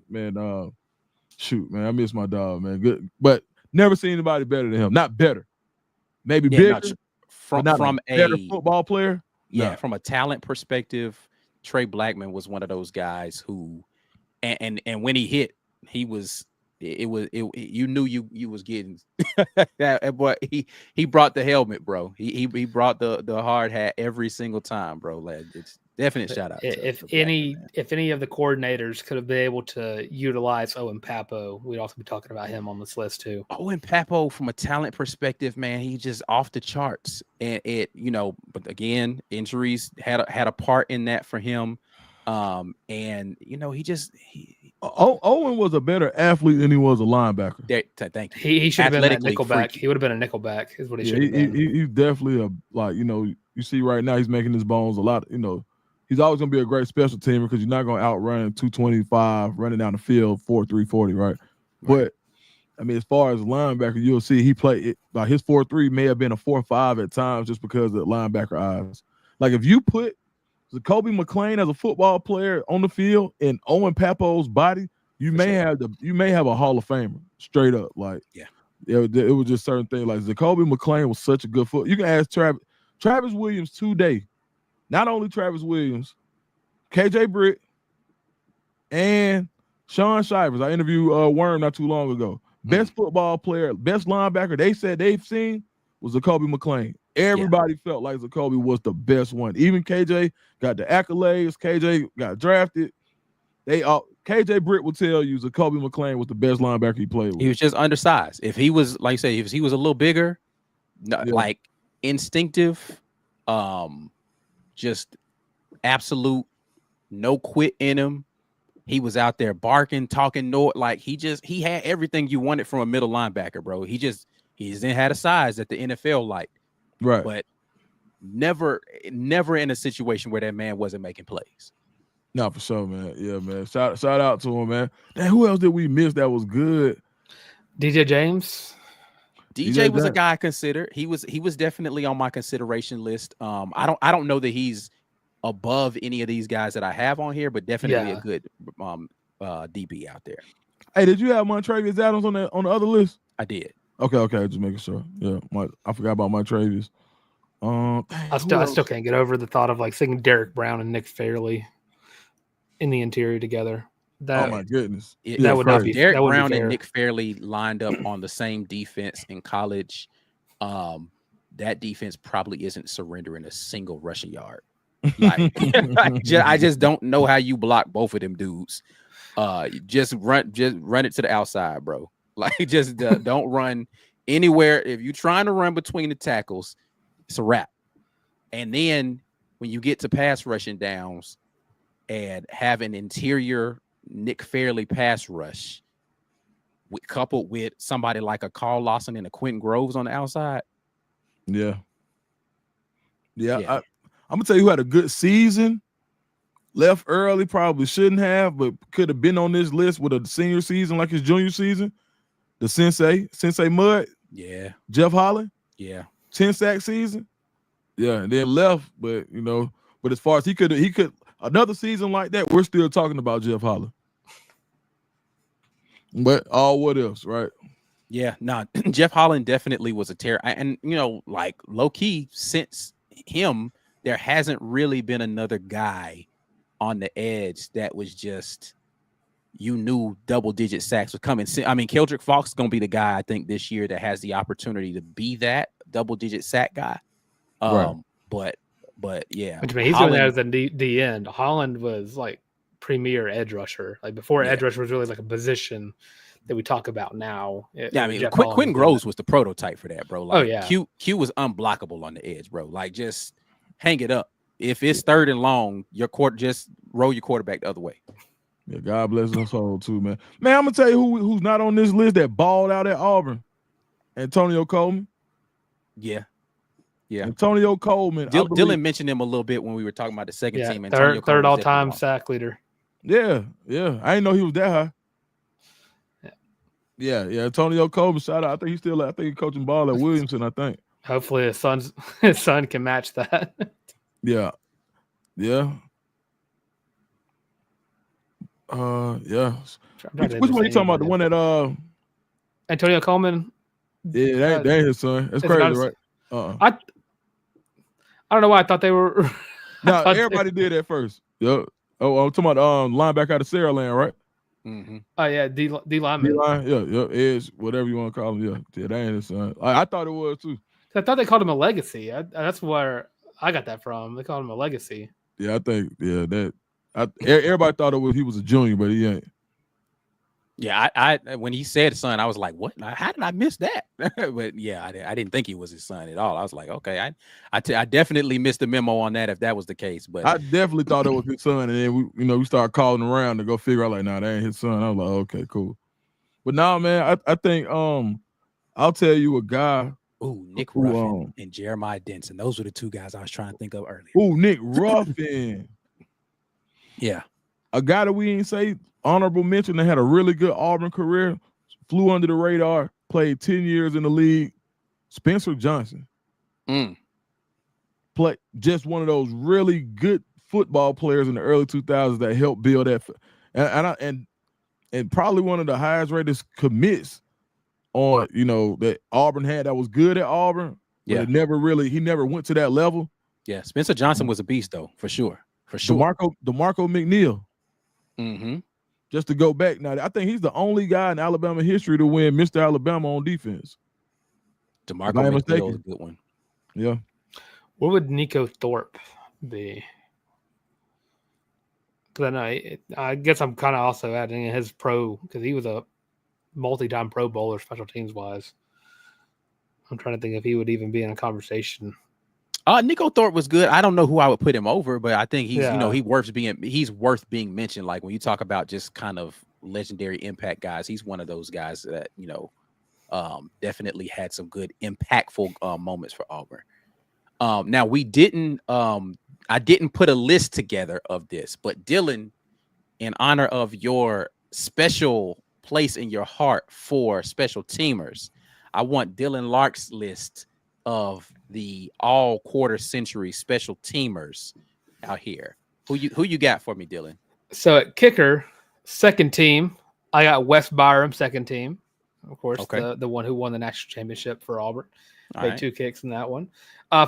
Shoot, man, I miss my dog, man. Good, but never seen anybody better than him. Not better, maybe bigger. From a better football player. Yeah, from a talent perspective, Trey Blackman was one of those guys who, and when he hit, he was. You knew you was getting that, but he brought the helmet, bro. He brought the hard hat every single time, bro. Like, it's definite shout out. If any of the coordinators could have been able to utilize Owen Papo, we'd also be talking about him on this list too. Owen Papo, from a talent perspective, man, he's just off the charts. And but again, injuries had a part in that for him. And Owen was a better athlete than he was a linebacker. Thank you. He should have been a nickelback. He would have been a nickelback, is what he should have been. He's definitely you see right now he's making his bones a lot. He's always gonna be a great special teamer because you're not gonna outrun 225 running down the field 4.3 40, right? But I mean, as far as linebacker, you'll see he played it like his 4.3 may have been a 4.5 at times just because of the linebacker eyes. Like if you put Zacoby McClain as a football player on the field in Owen Papo's body, you may have a Hall of Famer straight up. Like, it was just certain things. Like Zacoby McClain was such a good foot. You can ask Travis Williams today. Not only Travis Williams, KJ Britt, and Sean Shivers. I interviewed Worm not too long ago. Best football player, best linebacker they said they've seen was Zacoby McClain. Everybody felt like Zacoby was the best one. Even KJ got the accolades. KJ got drafted. KJ Britt will tell you Zacoby McClain was the best linebacker he played with. He was just undersized. If he was, like you say, if he was a little bigger, like instinctive, just absolute no quit in him. He was out there barking, talking, like he had everything you wanted from a middle linebacker, bro. He just had a size that the NFL liked, Right. but never in a situation where that man wasn't making plays. No, for sure, man. Yeah, man. Shout out to him, man. Damn, who else did we miss that was good? DJ James. DJ was a guy I considered. He was definitely on my consideration list. I don't know that he's above any of these guys that I have on here, but definitely a good DB out there. Hey, did you have Montravius Adams on the other list? I did. Okay, just making sure. Yeah, I forgot about Montravius. I still can't get over the thought of like thinking Derrick Brown and Nick Fairley in the interior together. Oh my goodness, that would not be Derrick Brown and Nick Fairley lined up on the same defense in college. That defense probably isn't surrendering a single rushing yard. Like, I just don't know how you block both of them dudes. Just run it to the outside, bro. Like, just don't run anywhere. If you're trying to run between the tackles, it's a wrap. And then when you get to pass rushing downs and have an interior Nick Fairley pass rush coupled with somebody like a Carl Lawson and a Quentin Groves on the outside. Yeah. I'm gonna tell you who had a good season. Left early, probably shouldn't have, but could have been on this list with a senior season like his junior season. The Sensei Mud. Yeah. Jeff Holland. Yeah. 10-sack season. Yeah, and then left, but as far as he could another season like that, we're still talking about Jeff Holland. But what else, right? Yeah, no, Jeff Holland definitely was a terror. And, like low-key, since him, there hasn't really been another guy on the edge that was just, double-digit sacks was coming. I mean, Keldrick Fox is going to be the guy, I think, this year that has the opportunity to be that double-digit sack guy. Right. But yeah. Which means he's doing that as the end. Holland was like premier edge rusher. Like before, edge rusher was really like a position that we talk about now. I mean, Quentin Groves was the prototype for that, bro. Like, Q was unblockable on the edge, bro. Like, just hang it up. If it's third and long, just roll your quarterback the other way. Yeah, God bless us all too, man. Man, I'm gonna tell you who's not on this list that balled out at Auburn. Antonio Coleman. Yeah. Antonio Coleman. Dylan mentioned him a little bit when we were talking about the second team. Third all-time sack leader. Yeah. I didn't know he was that high. Yeah. Antonio Coleman, shout out. I think he's coaching ball at Williamson, I think. Hopefully his son can match that. Yeah. Which one are you talking about? The one that Antonio Coleman? Yeah, that ain't his son. That's crazy, right? I don't know why I thought they were. No, everybody did that first. Yep. Oh, I'm talking about linebacker out of Saraland, right? Mm-hmm. Oh yeah, D lineman. D-line, yeah, edge, whatever you want to call him. Yeah, that ain't his son. I thought it was too. I thought they called him a legacy. That's where I got that from. They called him a legacy. Yeah, I think everybody thought he was a junior, but he ain't. Yeah, I when he said son, I was like, what? How did I miss that? But yeah, I didn't think he was his son at all. I was like, okay, I definitely missed the memo on that if that was the case. But I definitely thought it was his son, and then we started calling around to go figure out like, nah, that ain't his son. I was like, okay, cool. But now, man, I think I'll tell you a guy. Ooh, Nick Ruffin and Jeremiah Denson. Those were the two guys I was trying to think of earlier. Ooh, Nick Ruffin. Yeah. A guy that we ain't say honorable mention that had a really good Auburn career, flew under the radar, played 10 years in the league. Spencer Johnson. Play just one of those really good football players in the early 2000s that helped build that. And probably one of the highest rated commits on, that Auburn had that was good at Auburn. But he never went to that level. Yeah, Spencer Johnson was a beast though, for sure. DeMarco McNeil. Mm-hmm. Just to go back now, I think he's the only guy in Alabama history to win Mr. Alabama on defense. DeMarco McNeil is a good one. Yeah. What would Nico Thorpe be? Because I guess I'm kind of also adding in his pro, because he was a multi-time Pro Bowler special teams wise. I'm trying to think if he would even be in a conversation. Nico Thorpe was good. I don't know who I would put him over, but I think he's Yeah. he's worth being mentioned. Like when you talk about just kind of legendary impact guys, he's one of those guys that definitely had some good impactful moments for Auburn. Now I didn't put a list together of this, but Dylan, in honor of your special place in your heart for special teamers, I want Dylan Larck's list of the all quarter century special teamers out here. Who you got for me, Dylan? So at kicker, second team, I got Wes Byram, second team. Of course, Okay. the one who won the national championship for Auburn. All Made right. 2 kicks in that one.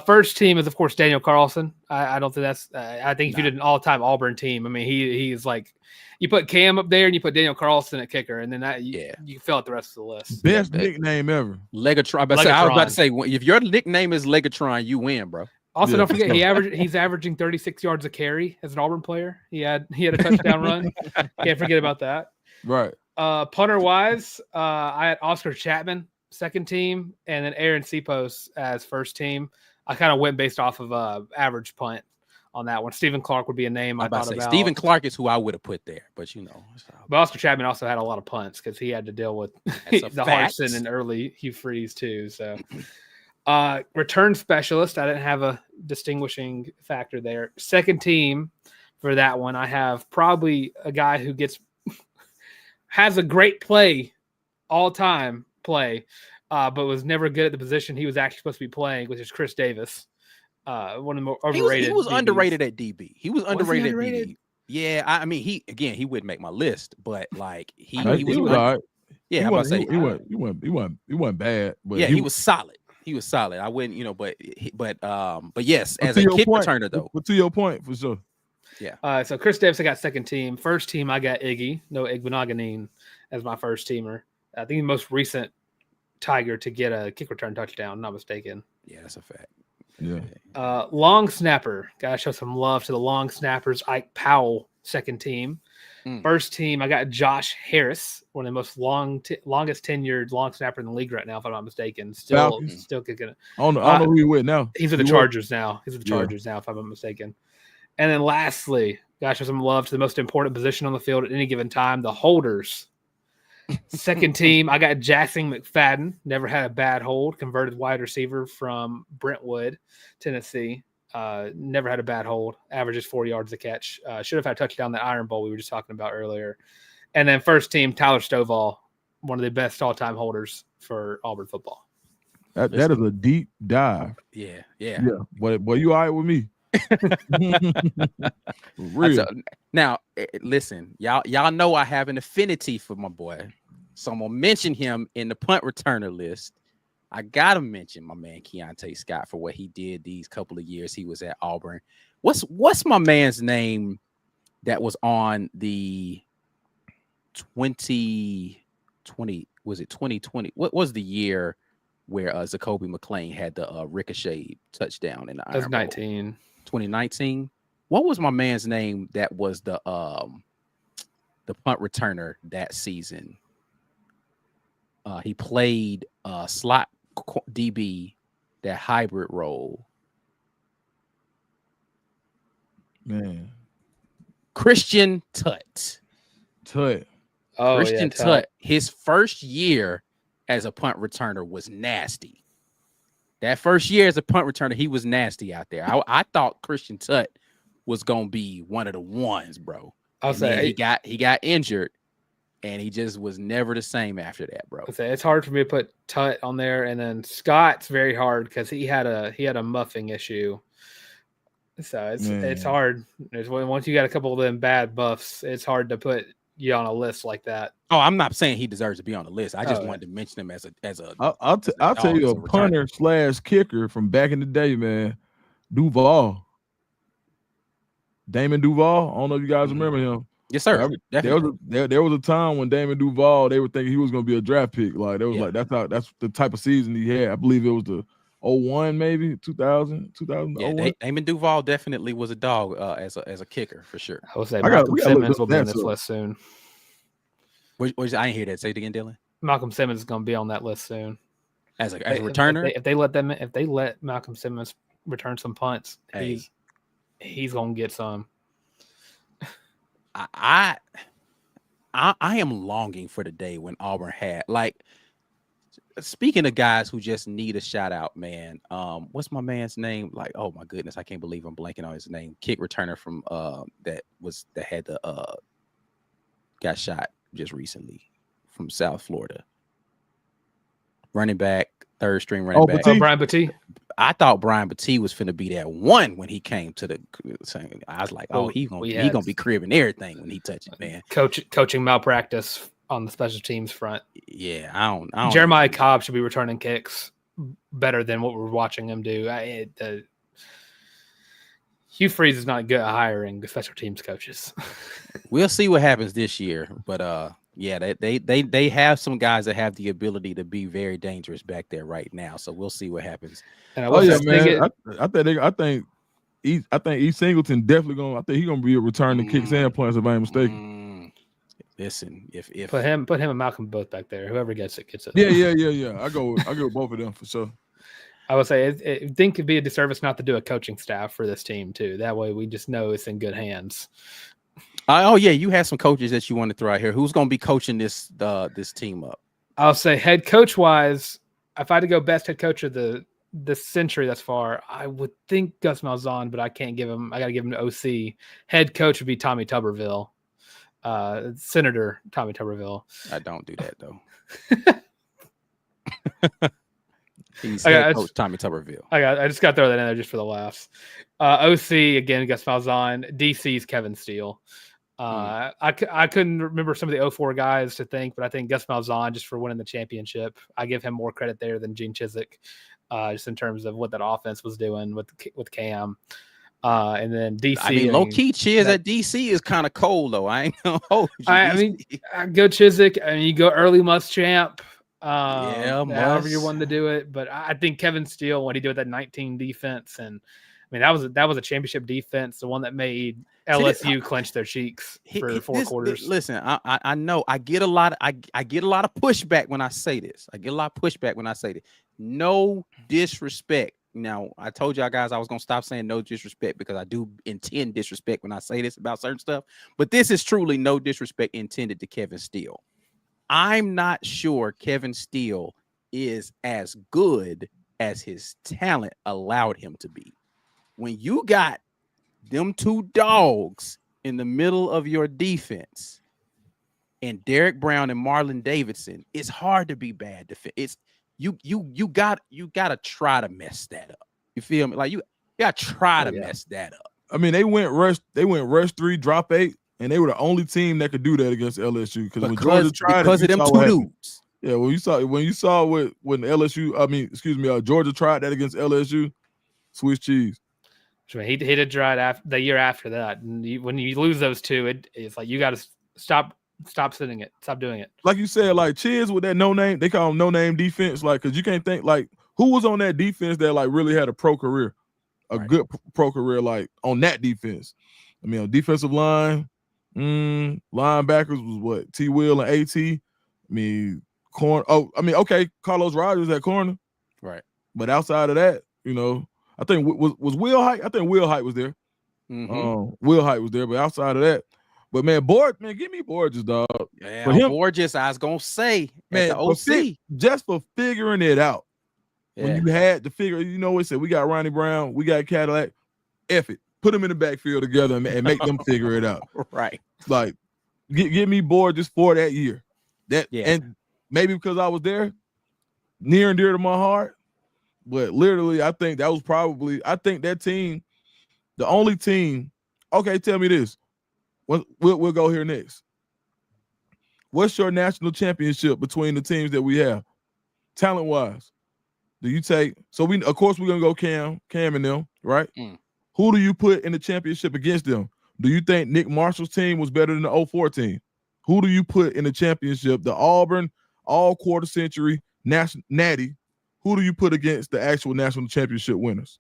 First team is, of course, Daniel Carlson. I don't think that's I think if you did an all-time Auburn team, I mean, he is like, you put Cam up there and you put Daniel Carlson at kicker, and then you fill out the rest of the list. Best nickname ever. Legatron. I was about to say, if your nickname is Legatron, you win, bro. Also, Yeah, don't for forget he's averaging 36 yards a carry as an Auburn player. He had a touchdown run. Can't forget about that. Right. Punter wise, I had Oscar Chapman, second team, and then Aaron Cepos as first team. I kind of went based off of average punt on that one. Stephen Clark would be a name I thought about. Stephen Clark is who I would have put there, but But Oscar Chapman also had a lot of punts because he had to deal with the Hardson and early Hugh Freeze too. So return specialist, I didn't have a distinguishing factor there. Second team for that one, I have probably a guy who has a great play, all-time play, but was never good at the position he was actually supposed to be playing, which is Chris Davis. One of the more overrated. He was DBs. Underrated at DB. He was underrated at underrated? DB. Yeah, I mean, he wouldn't make my list, but like he He was all right. Yeah, he I'm about to say he wasn't bad, but yeah, he was solid. He was solid. I wouldn't, but yes, as a kick returner though. But to your point, for sure. Yeah. So Chris Davis, I got second team. First team, I got Igbenogany as my first teamer. I think the most recent Tiger to get a kick return touchdown, not mistaken. Yeah, that's a fact. Yeah. Long snapper. Gotta show some love to the long snappers. Ike Powell, second team. First team, I got Josh Harris, one of the most longest tenured long snapper in the league right now, if I'm not mistaken. Still kicking it. I don't know who he with now. He's with the Chargers now. He's with the Chargers now, if I'm not mistaken. And then lastly, gotta show some love to the most important position on the field at any given time, the holders. Second team, I got Jackson McFadden. Never had a bad hold. Converted wide receiver from Brentwood, Tennessee. Never had a bad hold. Averages 4 yards a catch. Should have had a touchdown that Iron Bowl we were just talking about earlier. And then first team, Tyler Stovall, one of the best all-time holders for Auburn football. That is a deep dive. Yeah. Boy, you all right with me? Real. Now, listen, y'all know I have an affinity for my boy, so I'm gonna mention him in the punt returner list. I gotta mention my man Keontae Scott for what he did these couple of years he was at Auburn. What's my man's name that was on the 2020? Was it 2020? What was the year where Zacoby McClain had the ricochet touchdown in the Iron Bowl? 2019. What was my man's name that was the punt returner that season? He played slot DB, that hybrid role. Man, Christian Tutt. Tut. Oh, Christian Tutt. His first year as a punt returner was nasty. That first year as a punt returner, he was nasty out there. I thought Christian Tutt was gonna be one of the ones, bro. I'll say he got injured, and he just was never the same after that, bro. I'll say it's hard for me to put Tutt on there, and then Scott's very hard because he had a muffing issue. So it's hard. Once you got a couple of them bad buffs, it's hard to put you on a list like that. Oh, I'm not saying he deserves to be on the list. I just wanted to mention him as a. I'll tell you a punter / kicker from back in the day, man. Duval. Damon Duval. I don't know if you guys remember him. Yes, sir. There was a time when Damon Duval, they were thinking he was going to be a draft pick. Like they was like that's the type of season he had. I believe it was the 01, maybe 2000. Yeah, Damon Duval definitely was a dog as a kicker for sure. I would say Malcolm Simmons will be on this list soon. I didn't hear that. Say it again, Dylan. Malcolm Simmons is going to be on that list soon as a returner. If they let Malcolm Simmons return some punts. Hey. He's gonna get some. I am longing for the day when Auburn had, like, speaking of guys who just need a shout out, man. What's my man's name? Like, oh my goodness, I can't believe I'm blanking on his name. Kick returner from that had the got shot just recently from South Florida. Running back, third string running back. Oh, Brian Battie. I thought Brian Battie was finna be that one when he came to the. I was like, oh, he's gonna be cribbing everything when he touches, man. Coaching malpractice on the special teams front. Yeah, I don't. Jeremiah Cobb should be returning kicks better than what we're watching him do. Hugh Freeze is not good at hiring special teams coaches. We'll see what happens this year, but yeah, they have some guys that have the ability to be very dangerous back there right now. So we'll see what happens. And man, I think E. Singleton definitely gonna. I think he's gonna be a returning kicks and points if I ain't mistaken. Listen, if put him and Malcolm both back there, whoever gets it gets it. Yeah. I go with both of them for sure. I would say I think it'd be a disservice not to do a coaching staff for this team too. That way we just know it's in good hands. Oh yeah, you had some coaches that you want to throw out here. Who's going to be coaching this team up? I'll say head coach wise, if I had to go best head coach of this century thus far, I would think Gus Malzahn, but I can't give him. I got to give him to OC. Head coach would be Tommy Tuberville, Senator Tommy Tuberville. I don't do that though. He's head coach Tommy Tuberville. I just got to throw that in there just for the laughs. OC again, Gus Malzahn. DC's Kevin Steele. I couldn't remember some of the 04 guys to think, but I think Gus Malzahn just for winning the championship. I give him more credit there than Gene Chizik, just in terms of what that offense was doing with Cam. And then DC. I mean, low key Chiz at DC is kind of cold though. I ain't gonna hold you. I mean, go Chizik. I mean, you go early Muschamp. Yeah, however you wanted to do it, but I think Kevin Steele, what he did with that 19 defense, and I mean that was a championship defense, the one that made LSU clench their cheeks for 4 quarters. Listen, I know I get a lot. I get a lot of pushback when I say this. No disrespect. Now I told y'all guys I was gonna stop saying no disrespect because I do intend disrespect when I say this about certain stuff. But this is truly no disrespect intended to Kevin Steele. I'm not sure Kevin Steele is as good as his talent allowed him to be. When you got them 2 dogs in the middle of your defense and Derrick Brown and Marlon Davidson, it's hard to be bad defense. It's you gotta try to mess that up. You feel me? Like you gotta try to mess that up. I mean, they went rush 3, drop 8. And they were the only team that could do that against LSU because when Georgia tried because of them 2 dudes. Yeah, when you saw when LSU, Georgia tried that against LSU, Swiss cheese. He did try it the year after that. And when you lose those 2, it's like you got to stop sitting it, stop doing it. Like you said, like Chiz with that no name, they call them no name defense. Like, because you can't think like who was on that defense that like really had a pro career, good pro career like on that defense. I mean, on defensive line. Linebackers was what T. Will and AT. I mean, okay, Carlos Rogers at corner, right? But outside of that, I think was Will Height. I think Will Height was there. Will Height was there, but outside of that, but man, give me Borges, dog. Yeah, but Borges, I was gonna say, man, the OC just for figuring it out. Yeah. When you had to figure, it said we got Ronnie Brown, we got Cadillac. F it. Put them in the backfield together and make them figure it out. Right. Like, give me Borges for that year. And maybe because I was there, near and dear to my heart. But literally, I think that was that team, the only team. Okay, tell me this. We'll go here next. What's your national championship between the teams that we have, talent-wise? Do you take? So of course, we're gonna go Cam and them, right? Who do you put in the championship against them? Do you think Nick Marshall's team was better than the 04 team? Who do you put in the championship? The Auburn all-quarter century natty. Who do you put against the actual national championship winners?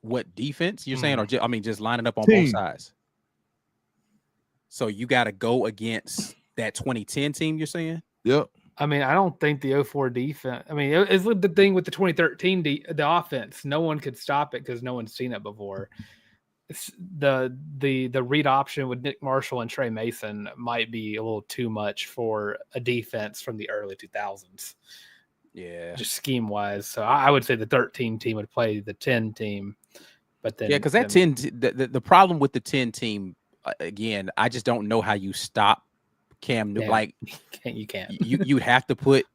What defense you're saying, or just lining up on both sides? So you got to go against that 2010 team. You're saying? Yep. I mean, I don't think the 04 defense. I mean, it's the thing with the 2013 the offense. No one could stop it because no one's seen it before. It's the read option with Nick Marshall and Trey Mason might be a little too much for a defense from the early 2000s. Yeah, just scheme wise. So I would say the 13 team would play the 10 team, but then because that 10 the problem with the 10 team again, I just don't know how you stop Cam Newton. Like you can't. You have to put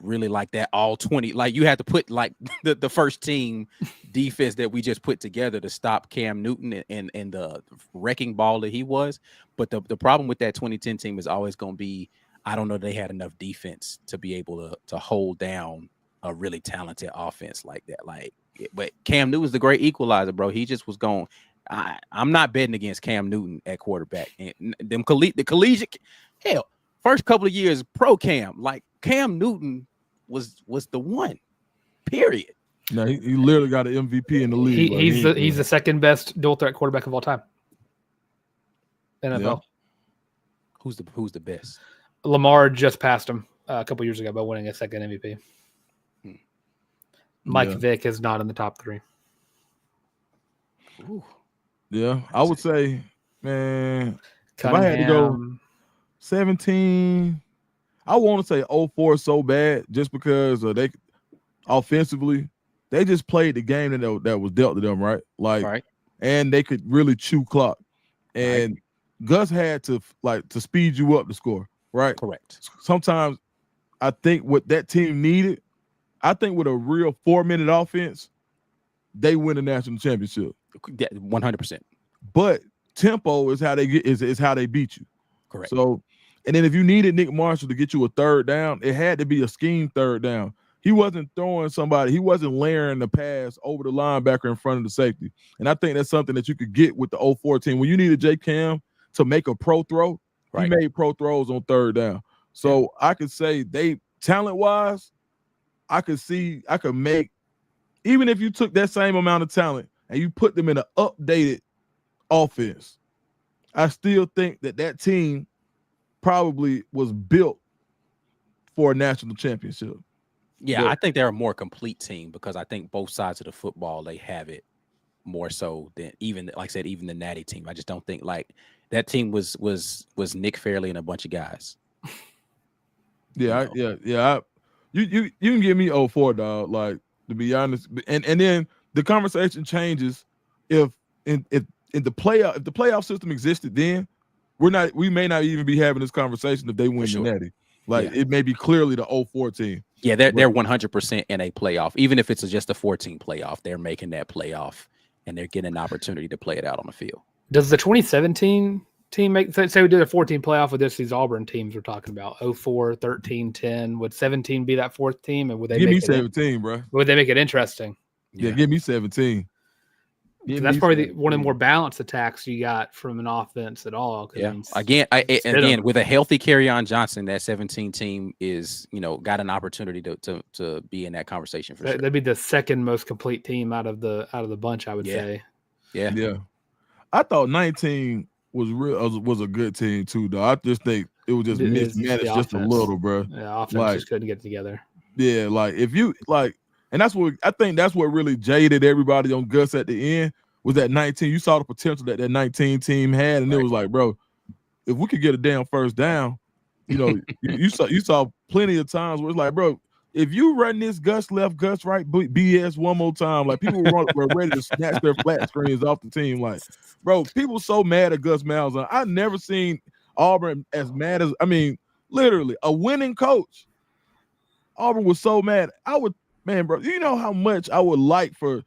really like that all 20. Like you have to put like the first team defense that we just put together to stop Cam Newton and the wrecking ball that he was. But the problem with that 2010 team is always going to be, I don't know, they had enough defense to be able to hold down a really talented offense like that. Like, but Cam Newton's the great equalizer, bro. He just was going. I'm not betting against Cam Newton at quarterback. And the collegiate, hell, first couple of years pro Cam, like Cam Newton was the one. Period. No, he literally got an MVP in the league. He's the second best dual threat quarterback of all time. NFL. Yeah. Who's the best? Lamar just passed him a couple years ago by winning a second MVP. Mike Vick is not in the top 3. Ooh. Yeah, I would say, man, Cunningham. If I had to go 17, I want to say 04 so bad just because they offensively, they just played the game that was dealt to them, right? Like, right. And they could really chew clock. And Gus had to speed you up to score, right? Correct. Sometimes I think what that team needed, I think with a real 4-minute offense, they win a national championship. 100%. But tempo is how they get is how they beat you. Correct. So, and then if you needed Nick Marshall to get you a third down, it had to be a scheme third down. He wasn't throwing somebody, he wasn't layering the pass over the linebacker in front of the safety. And I think that's something that you could get with the 04 team. When you needed J Cam to make a pro throw, he made pro throws on third down. So I could say they talent-wise, I could make, even if you took that same amount of talent and you put them in an updated offense, I still think that team probably was built for a national championship. Yeah, but I think they're a more complete team because I think both sides of the football, they have it more so than even, like I said, even the Natty team. I just don't think like that team was Nick Fairley and a bunch of guys. Yeah, You can give me 04, dog. Like, to be honest, and then the conversation changes if the playoff system existed then, we may not even be having this conversation if they win the Natty. Like, it may be clearly the 04 team. Yeah, they're 100% in a playoff. Even if it's just a 14 playoff, they're making that playoff and they're getting an opportunity to play it out on the field. Does the 2017 team make, say we did a 14 playoff with these Auburn teams we're talking about, 04, 13, 10, would 17 be that fourth team? And would they give me 17, bro? Would they make it interesting? Yeah, give me 17. That's probably one of the more balanced attacks you got from an offense at all. Yeah. Again, with a healthy Kerryon Johnson, that 17 team is, got an opportunity to be in that conversation for sure. That'd be the second most complete team out of the bunch, I would say. Yeah. Yeah. I thought 19 was a good team too, though. I just think it was just mismanaged just a little, bro. Yeah, offense just couldn't get together. Yeah, like if you like. And that's what I think that's what really jaded everybody on Gus at the end was that 19. You saw the potential that 19 team had, and it was like, bro, if we could get a damn first down, you saw plenty of times where it's like, bro, if you run this Gus left, Gus right BS one more time, like people were ready to snatch their flat screens off the team. Like, bro, people so mad at Gus Malzahn. I've never seen Auburn as mad as, literally a winning coach. Auburn was so mad. Man, bro, you know how much I would like to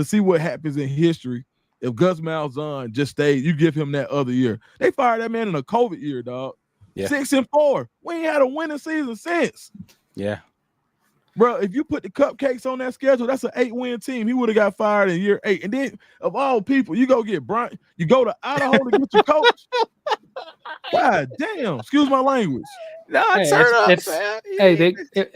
see what happens in history if Gus Malzahn just stayed. You give him that other year. They fired that man in a COVID year, dog. Yeah. 6-4. We ain't had a winning season since. Yeah. Bro, if you put the cupcakes on that schedule, that's an 8-win team. He would have got fired in year 8. And then, of all people, you go get Bryant. You go to Idaho to get your coach. God damn. Excuse my language. No, it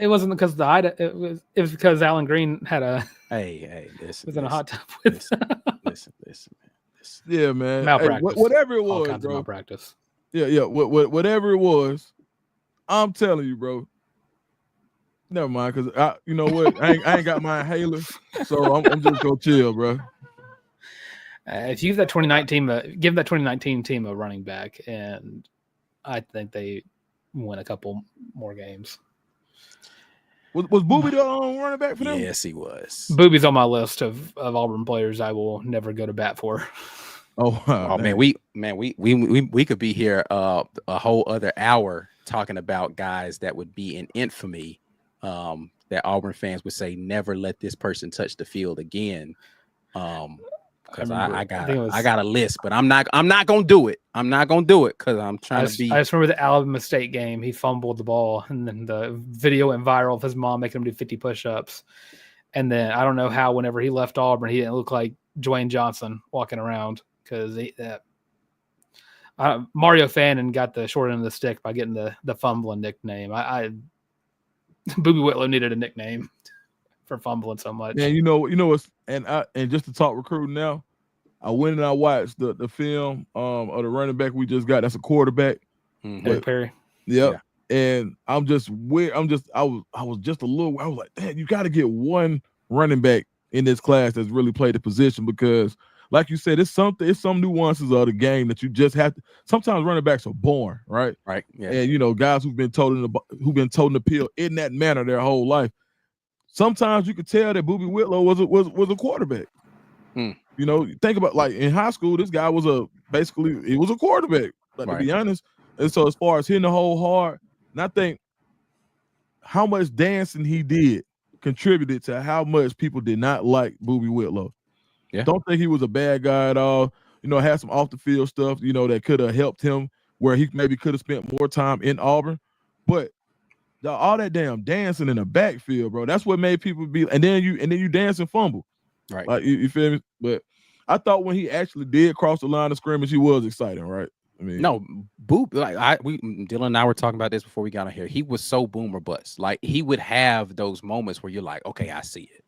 wasn't because of the Idaho. It was because Alan Green had a was in a hot tub with listen, man. Yeah, man. Malpractice. Whatever it was, all kinds bro. Of malpractice. Yeah. Whatever it was, I'm telling you, bro. Never mind, because you know what? I ain't got my inhaler, so I'm just gonna chill, bro. If you give that 2019 team a running back, and I think they win a couple more games. Was Booby the running back for them? Yes, he was. Booby's on my list of Auburn players I will never go to bat for. Oh, wow, man, we could be here a whole other hour talking about guys that would be in infamy. That Auburn fans would say, never let this person touch the field again. Because I got a list, but I'm not gonna do it. I'm not gonna do it because I'm trying to be. I just remember the Alabama State game. He fumbled the ball, and then the video went viral of his mom making him do 50 push-ups. And then I don't know how, whenever he left Auburn, he didn't look like Dwayne Johnson walking around because Mario Fannin got the short end of the stick by getting the fumbling nickname. Booby Whitlow needed a nickname for fumbling so much. And you know what's and just to talk recruiting now, I went and I watched the film of the running back we just got. That's a quarterback. Eric Perry. Yep. Yeah. And I was just a little, I was like, damn, you got to get one running back in this class that's really played the position, because like you said, it's some nuances of the game that you just have to. Sometimes running backs are born, right? Right. Yeah. And guys who've been toting the pill in that manner their whole life. Sometimes you could tell that Booby Whitlow was a quarterback. Think about, like, in high school, this guy was a quarterback, right, to be honest. And so as far as hitting the hole hard, and I think how much dancing he did contributed to how much people did not like Booby Whitlow. Yeah. Don't think he was a bad guy at all. Had some off the field stuff, that could have helped him where he maybe could have spent more time in Auburn. But all that damn dancing in the backfield, bro, that's what made people be. And then you dance and fumble, right? Like you feel me? But I thought when he actually did cross the line of scrimmage, he was exciting, right? I mean, no, Dylan and I were talking about this before we got on here. He was so boom or bust. Like, he would have those moments where you're like, okay, I see it,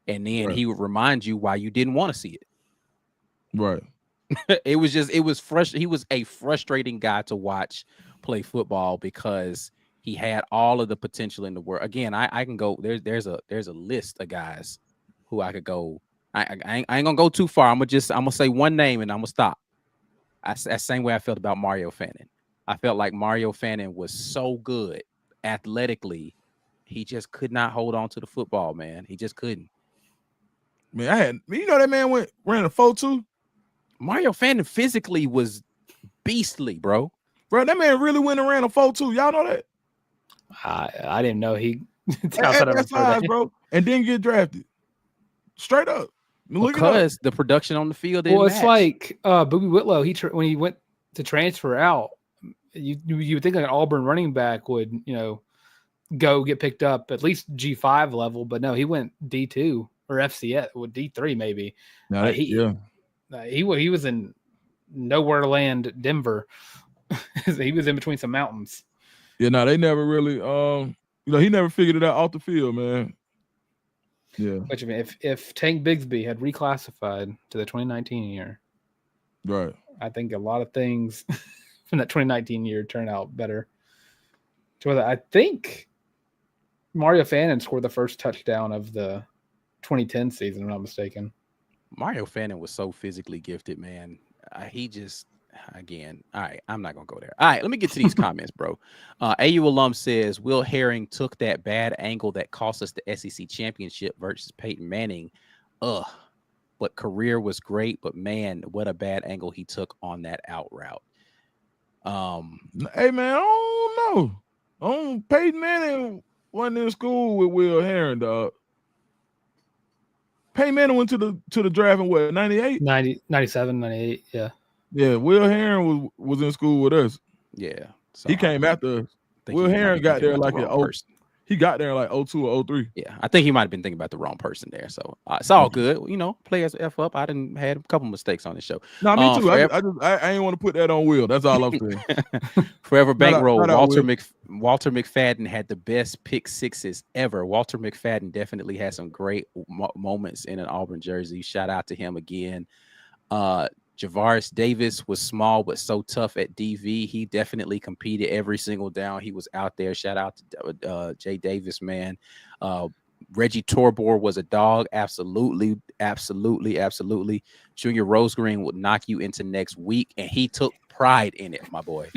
and then he would remind you why you didn't want to see it. Right. He was a frustrating guy to watch play football because he had all of the potential in the world. Again, I can go. There's a list of guys who I could go. I ain't gonna go too far. I'm gonna say one name and I'm gonna stop. That same way I felt about Mario Fannin. I felt like Mario Fannin was so good athletically, he just could not hold on to the football, man. He just couldn't. Man, that man ran a 4.2. Mario Fannin physically was beastly, bro. Bro, that man really went and ran a 4.2. Y'all know that? I didn't know he. That size, bro, and didn't get drafted. Straight up. Because the production on the field didn't match. It's like Booby Whitlow. When he went to transfer out, you would think like an Auburn running back would go get picked up at least G5 level, but no, he went D2 or FCS with D3 maybe. No, he was in nowhere land Denver. He was in between some mountains. Yeah, no, they never really he never figured it out off the field, man. Yeah. Which, I mean, if Tank Bigsby had reclassified to the 2019 year, right, I think a lot of things from that 2019 year turn out better. I think Mario Fannin scored the first touchdown of the 2010 season, if I'm not mistaken. Mario Fannin was so physically gifted, man. He just, again, all right, I'm not going to go there. All right, let me get to these comments, bro. AU alum says, Will Herring took that bad angle that cost us the SEC championship versus Peyton Manning. But career was great, but man, what a bad angle he took on that out route. Hey, man, I don't know. Peyton Manning wasn't in school with Will Herring, dog. Peyton Manning went to the draft in what, 98? 97, 98, yeah. Yeah, Will Herring was in school with us. Yeah. So he came after us. Will Herring got there like he got there like 02 or 03. Yeah, I think he might have been thinking about the wrong person there. So it's all good. Players F up. I didn't had a couple mistakes on the show. No, me too. I ain't want to put that on Will. That's all I'm saying. Forever Bankroll. Walter McFadden had the best pick sixes ever. Walter McFadden definitely had some great moments in an Auburn jersey. Shout out to him again. Javaris Davis was small but so tough at DV. He definitely competed every single down. He was out there. Shout out to Jay Davis, man. Reggie Torbor was a dog. Absolutely. Junior Rosegreen would knock you into next week, and he took pride in it, my boy.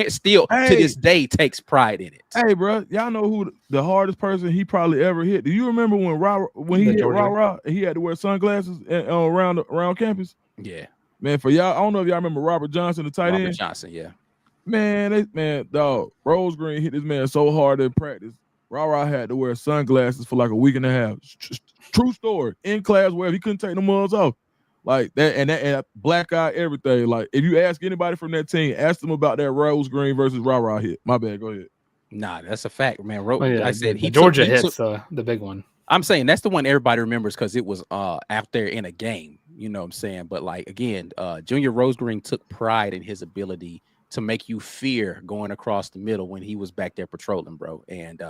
Still to this day takes pride in it. Hey, bro, y'all know who the hardest person he probably ever hit? Do you remember when he hit Ra, he had to wear sunglasses around campus? Yeah, man. For y'all, I don't know if y'all remember Robert Johnson, the tight end. Robert Johnson, yeah. Man, dog, Rosegreen hit this man so hard in practice. Ra had to wear sunglasses for like a week and a half. True story. In class, where he couldn't take the mugs off. Like that, and black eye, everything. Like, if you ask anybody from that team, ask them about that Rosegreen versus Ra hit. My bad, go ahead. Nah, that's a fact, man. I said Georgia hits the big one. I'm saying that's the one everybody remembers because it was out there in a game. You know what I'm saying? But like again, Junior Rosegreen took pride in his ability to make you fear going across the middle when he was back there patrolling, bro. And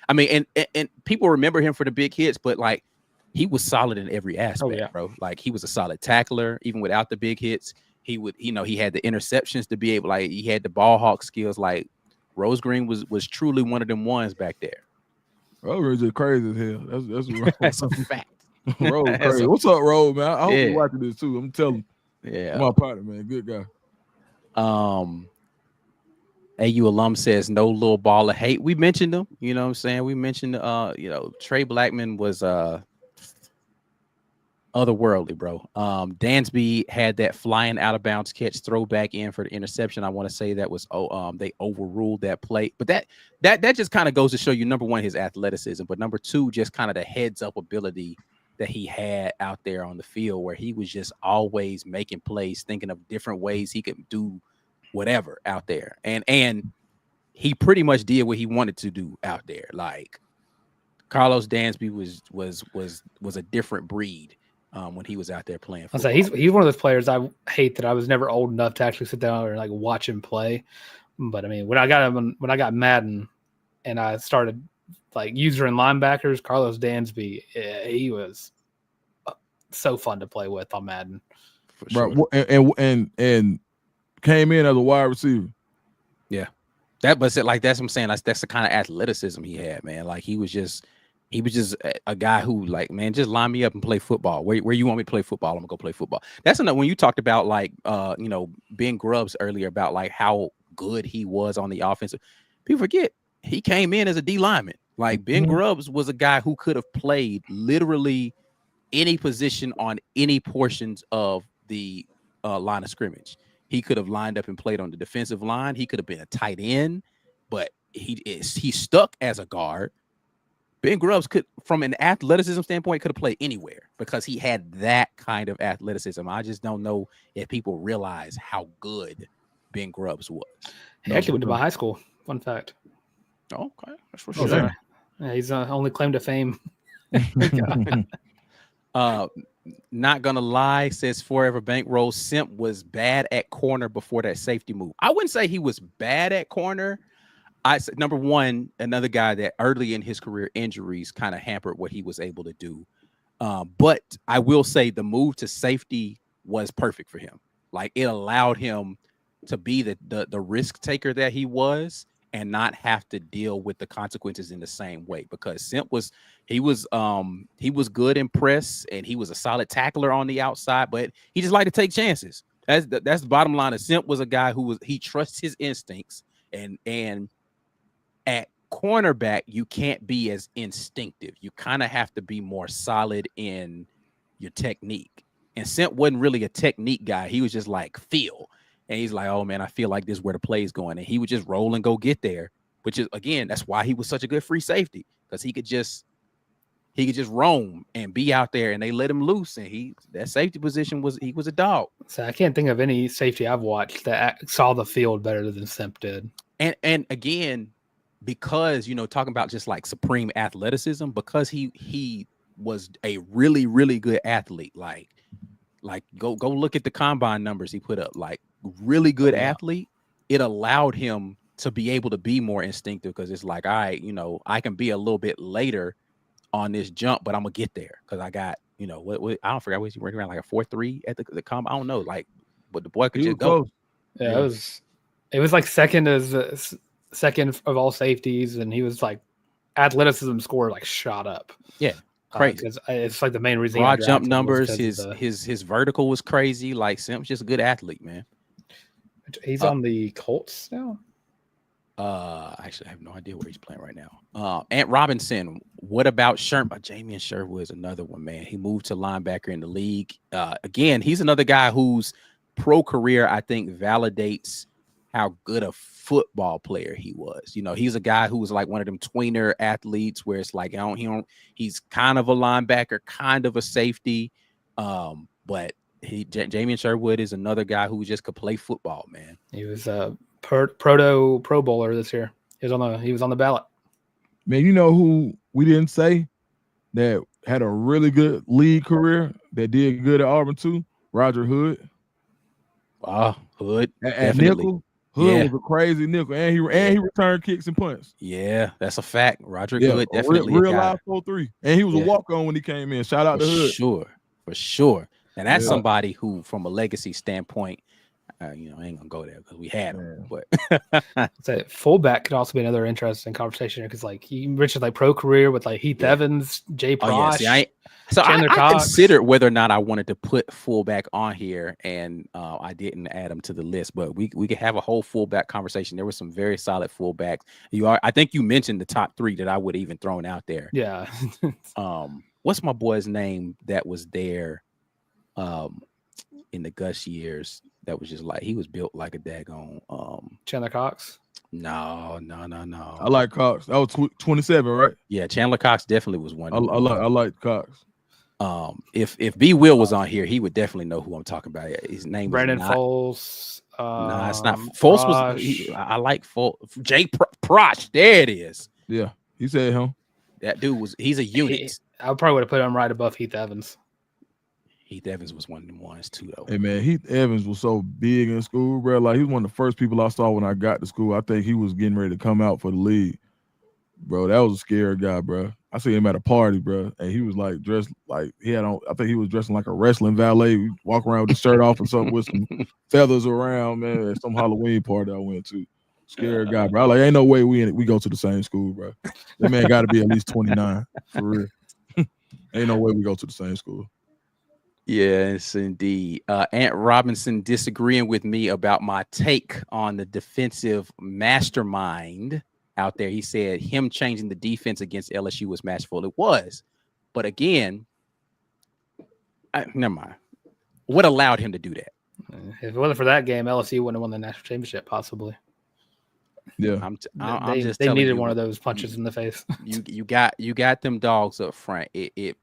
I mean, and people remember him for the big hits, but like, he was solid in every aspect, bro. Like, he was a solid tackler, even without the big hits. He would, he had the interceptions to be able, like, he had the ball hawk skills. Like, Rosegreen was truly one of them ones back there. Rosegreen's just crazy as hell. That's a fact. Rose crazy. What's up, Rose, man? I hope you're watching this too. I'm telling you. Yeah. My partner, man. Good guy. AU alum says no little ball of hate. We mentioned them, you know what I'm saying? We mentioned Trey Blackman was otherworldly, bro. Dansby had that flying out of bounds catch, throw back in for the interception. I want to say that was they overruled that play, but that just kind of goes to show you, number one, his athleticism, but number two, just kind of the heads up ability that he had out there on the field, where he was just always making plays, thinking of different ways he could do whatever out there, and he pretty much did what he wanted to do out there. Like, Carlos Dansby was a different breed when he was out there playing football. I say he's one of those players I hate that I was never old enough to actually sit down and like watch him play. But I mean, when I got Madden and I started like user and linebackers, Carlos Dansby, he was so fun to play with on Madden. For sure. Bro, and came in as a wide receiver. Yeah, that's what I'm saying. That's the kind of athleticism he had, man. Like, he was just a guy who, like, man, just line me up and play football. Where you want me to play football, I'm gonna go play football. That's another, when you talked about like Ben Grubbs earlier about like how good he was on the offensive. People forget he came in as a D lineman. Like, Ben Grubbs was a guy who could have played literally any position on any portions of the line of scrimmage. He could have lined up and played on the defensive line. He could have been a tight end, but he stuck as a guard. Ben Grubbs could, from an athleticism standpoint, could have played anywhere because he had that kind of athleticism. I just don't know if people realize how good Ben Grubbs was. He actually went to my high school. Fun fact. Oh, okay, that's for sure. Yeah, he's only claim to fame. Not gonna lie, says Forever Bankroll, Simp was bad at corner before that safety move. I wouldn't say he was bad at corner. I said, number one, another guy that early in his career, injuries kind of hampered what he was able to do. But I will say the move to safety was perfect for him. Like, it allowed him to be the risk taker that he was and not have to deal with the consequences in the same way, because Simp was good in press and he was a solid tackler on the outside, but he just liked to take chances. That's the bottom line. Simp was a guy he trusts his instincts, and at cornerback, you can't be as instinctive. You kind of have to be more solid in your technique. And Simp wasn't really a technique guy. He was just like, feel. And he's like, oh man, I feel like this is where the play is going. And he would just roll and go get there, which is, again, that's why he was such a good free safety, because he could just roam and be out there, and they let him loose. And that safety position he was a dog. So I can't think of any safety I've watched that saw the field better than Simp did. And again, because, talking about just like supreme athleticism, because he was a really, really good athlete. Like go look at the combine numbers he put up. Like, really good athlete. It allowed him to be able to be more instinctive, because it's like, all right, I can be a little bit later on this jump, but I'm gonna get there because I got you know, what I don't forget what he ran around like a 4.3 at the comp. I don't know, like, but the boy could He just was go. close. Yeah, it was like second of all safeties, and he was like athleticism score like shot up. Yeah, crazy. 'Cause it's like the main reason. Broad jump numbers, his vertical was crazy. Like Simp's just a good athlete, man. He's on the Colts now. Actually, I have no idea where he's playing right now. Ant Robinson. What about Sherman? Jamian Sherwood is another one, man. He moved to linebacker in the league. Again, he's another guy whose pro career, I think, validates how good a football player he was. You know, he's a guy who was like one of them tweener athletes where it's like, he's kind of a linebacker, kind of a safety. But Jamian Sherwood is another guy who just could play football, man. He was a proto Pro Bowler this year. He was on the ballot. Man, you know who we didn't say that had a really good league career that did good at Auburn too? Roger Hood. Hood at nickel. Hood was a crazy nickel, and he returned kicks and punts. Yeah, that's a fact. Roger Hood definitely real live 4-3, and he was a walk on when he came in. Shout out to Hood. For sure. And that's somebody who, from a legacy standpoint, I ain't gonna go there because we had him. But so fullback could also be another interesting conversation because, like, he mentioned like pro career with like Heath Evans, Jay Prosh. I considered whether or not I wanted to put fullback on here, and I didn't add them to the list. But we could have a whole fullback conversation. There were some very solid fullbacks. I think you mentioned the top 3 that I would have even thrown out there. Yeah. What's my boy's name that was there in the Gus years? That was just like, he was built like a daggone Chandler Cox. No. I like Cox. That was 27, right? Yeah, Chandler Cox definitely was one. I like Cox. If B Will was on here, he would definitely know who I'm talking about. His name Brandon is not Foles. No, it's not. Foles was. I like Foles. Jay Prosh. There it is. Yeah, you said him. That dude was. He's a unit. I probably would have put him right above Heath Evans. Heath Evans was one of them ones too, though. Hey man, Heath Evans was so big in school, bro. Like, he was one of the first people I saw when I got to school. I think he was getting ready to come out for the league, bro. That was a scary guy, bro. I see him at a party, bro, and he was like dressed like he had on. I think he was dressing like a wrestling valet. We walk around with the shirt off and something with some feathers around, man. At some Halloween party I went to. Scary guy, bro. Like, ain't no way we go to the same school, bro. That man got to be at least 29 for real. Ain't no way we go to the same school. Yes, indeed. Ant Robinson disagreeing with me about my take on the defensive mastermind out there. He said him changing the defense against LSU was masterful. It was. But again, never mind. What allowed him to do that? If it wasn't for that game, LSU wouldn't have won the national championship, possibly. Yeah, they needed one of those punches in the face. You got them dogs up front. The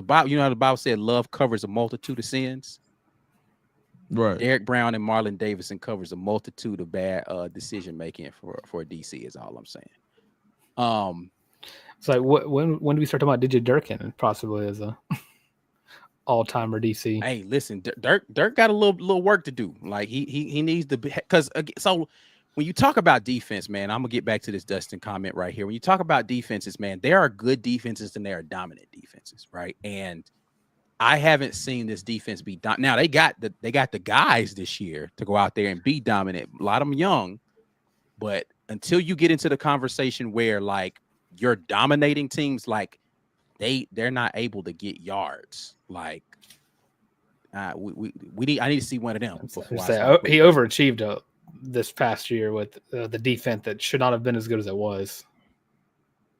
Bible, how the Bible said love covers a multitude of sins. Right. Derrick Brown and Marlon Davidson covers a multitude of bad decision making for DC is all I'm saying. It's like when do we start talking about DJ Durkin possibly as a all-timer DC? Hey, listen, Dirk got a little work to do. Like he needs to be, because so when you talk about defense, man, I'm gonna get back to this Dustin comment right here. When you talk about defenses, man, there are good defenses and there are dominant defenses, right? And I haven't seen this defense be now they got the guys this year to go out there and be dominant. A lot of them young, but until you get into the conversation where like you're dominating teams, like they're not able to get yards. Like I need to see one of them. He overachieved this past year with the defense that should not have been as good as it was.